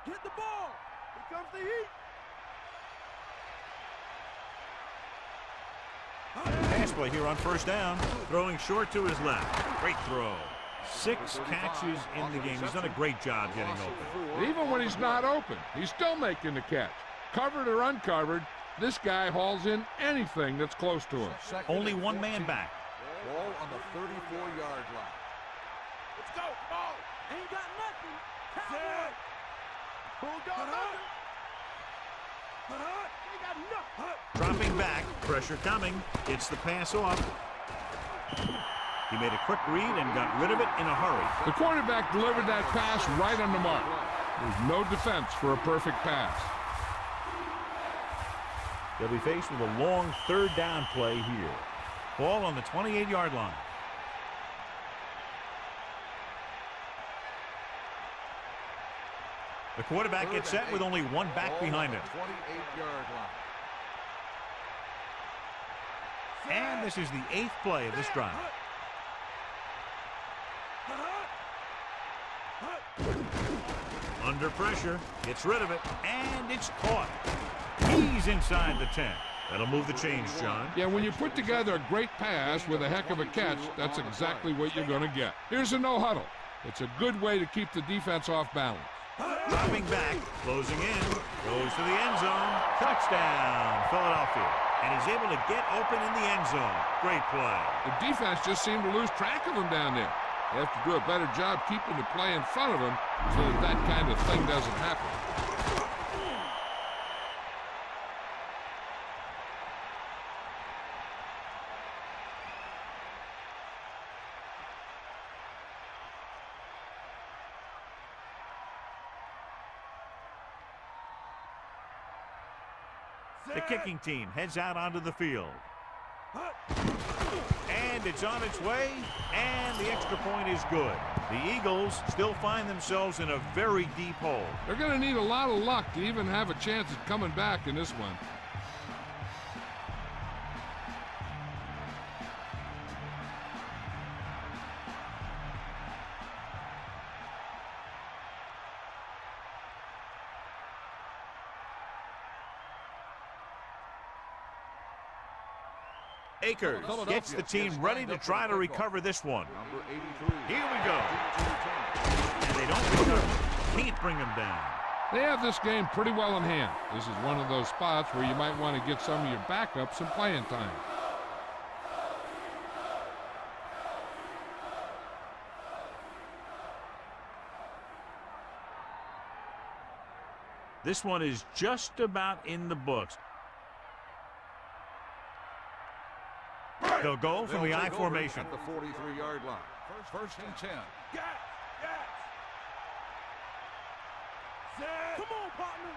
Get the ball. Here comes the heat. Pass play here on first down. Throwing short to his left. Great throw. 6 catches in the game. He's done a great job getting open. Even when he's not open, he's still making the catch. Covered or uncovered, this guy hauls in anything that's close to him. Only one man back. Ball on the 34-yard line. Let's go. Ball. Ain't got nothing. Cowboy. Bulldog under. Ain't got nothing. Dropping back. Pressure coming. Gets the pass off. He made a quick read and got rid of it in a hurry. The quarterback delivered that pass right on the mark. There's no defense for a perfect pass. They'll be faced with a long 3rd down play here. Ball on the 28-yard line. The quarterback gets set with only one back behind him. 28-yard line. And this is the 8th play of this drive. Under pressure, gets rid of it, and it's caught. He's inside the 10. That'll move the chains, John. Yeah, when you put together a great pass with a heck of a catch, that's exactly what you're going to get. Here's a no huddle. It's a good way to keep the defense off balance. Dropping back, closing in, goes to the end zone. Touchdown, Philadelphia. And he's able to get open in the end zone. Great play. The defense just seemed to lose track of him down there. They have to do a better job keeping the play in front of him so that that kind of thing doesn't happen. The kicking team heads out onto the field. And it's on its way, and the extra point is good. The Eagles still find themselves in a very deep hole. They're going to need a lot of luck to even have a chance at coming back in this one. Akers gets the team ready to try to recover this one. Number 83. Here we go. And they don't recover. Can't bring them down. They have this game pretty well in hand. This is one of those spots where you might want to get some of your backups some playing time. This one is just about in the books. They'll go from the I formation. At the 43-yard line. First and 10. Gas! Set! Come on, partner!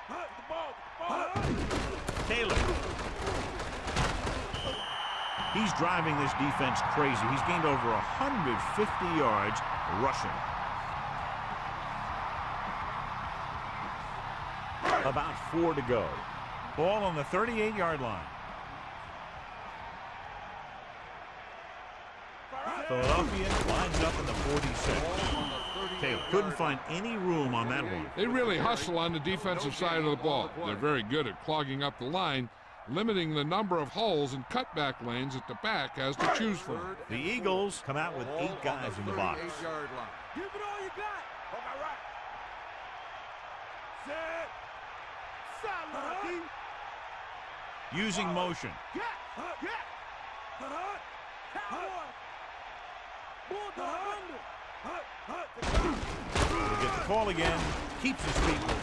The ball! Taylor. He's driving this defense crazy. He's gained over 150 yards rushing. About 4 to go. Ball on the 38-yard line. Philadelphia lines up in the 46. Taylor couldn't find any room on that one. They really hustle on the defensive side of the ball. They're very good at clogging up the line, limiting the number of holes and cutback lanes that the back has to choose from. The Eagles come out with 8 guys in the box. Give it all you got! On my right. Set! Sideline, Using motion. He'll get the call again. Keeps his feet moving.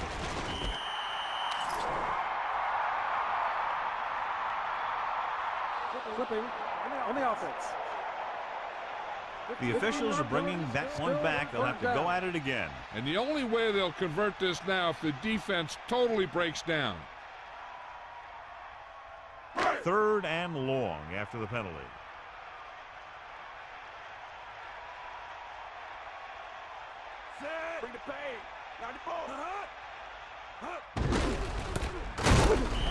Flipping on the offense. The officials are bringing that one back. They'll have to go at it again. And the only way they'll convert this now if the defense totally breaks down. 3rd and long after the penalty. Bring the pain. Got the ball.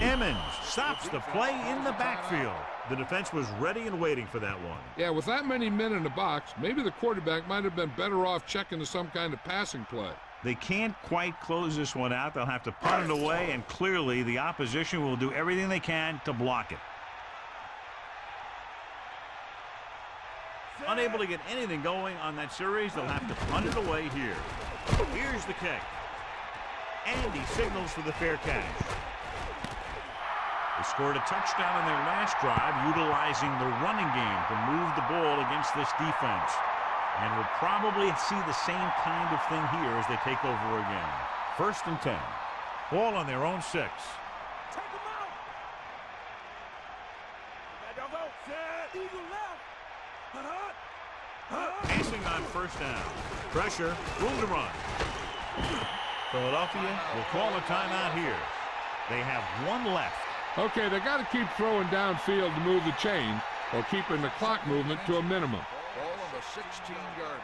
Emmons stops the play in the backfield. The defense was ready and waiting for that one. Yeah, with that many men in the box, maybe the quarterback might have been better off checking to some kind of passing play. They can't quite close this one out. They'll have to punt it away, and clearly the opposition will do everything they can to block it. Unable to get anything going on that series, they'll have to punt it away here. Here's the kick. And he signals for the fair catch. They scored a touchdown in their last drive, utilizing the running game to move the ball against this defense. And we'll probably see the same kind of thing here as they take over again. 1st and 10. Ball on their own 6. Take him out. Don't go. Set. Eagle left. Passing on 1st down. Pressure. Room to run. Philadelphia will call a timeout here. They have 1 left. Okay, they got to keep throwing downfield to move the chain or keeping the clock movement to a minimum. Ball on the 16-yard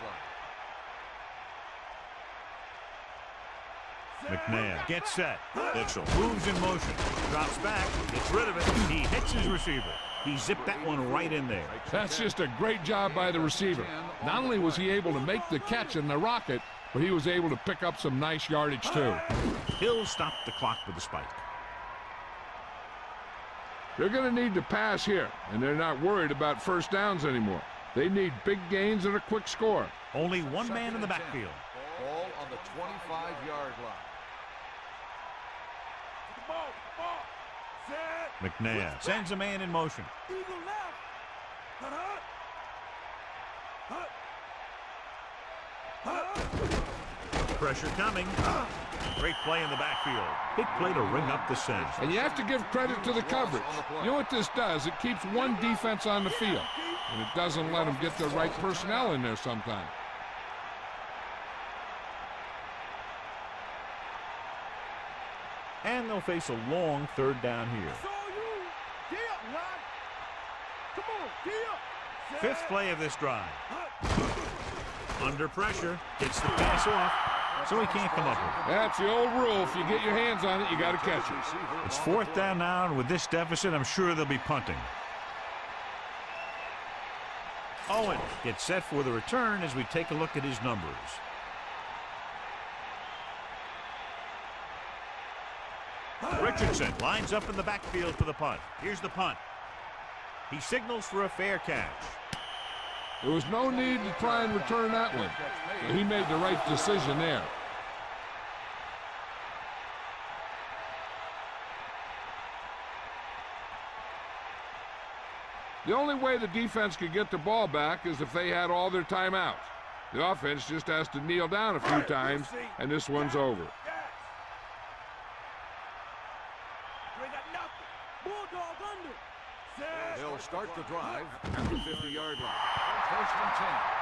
line. McNabb gets set. Mitchell moves in motion. Drops back. Gets rid of it. He hits his receiver. He zipped that one right in there. That's just a great job by the receiver. Not only was he able to make the catch in the rocket, but he was able to pick up some nice yardage too. Hill stopped the clock with a spike. They're going to need to pass here, and they're not worried about 1st downs anymore. They need big gains and a quick score. Only 1 man in the backfield. Ball on the 25-yard line. McNabb sends a man in motion. Eagle left. Pressure coming. Great play in the backfield. Big play to ring up the send. And you have to give credit to the coverage. You know what this does? It keeps one defense on the field, and it doesn't let them get the right personnel in there sometimes. And they'll face a long 3rd down here. 5th play of this drive. Under pressure, gets the pass off, so he can't come up with it. That's the old rule. If you get your hands on it, you got to catch it. It's 4th down now, and with this deficit, I'm sure they'll be punting. Owens gets set for the return as we take a look at his numbers. Richardson lines up in the backfield for the punt. Here's the punt. He signals for a fair catch. There was no need to try and return that one. So he made the right decision there. The only way the defense could get the ball back is if they had all their timeouts. The offense just has to kneel down a few times, and this one's over. They'll start the drive at the 50-yard line. First and 10.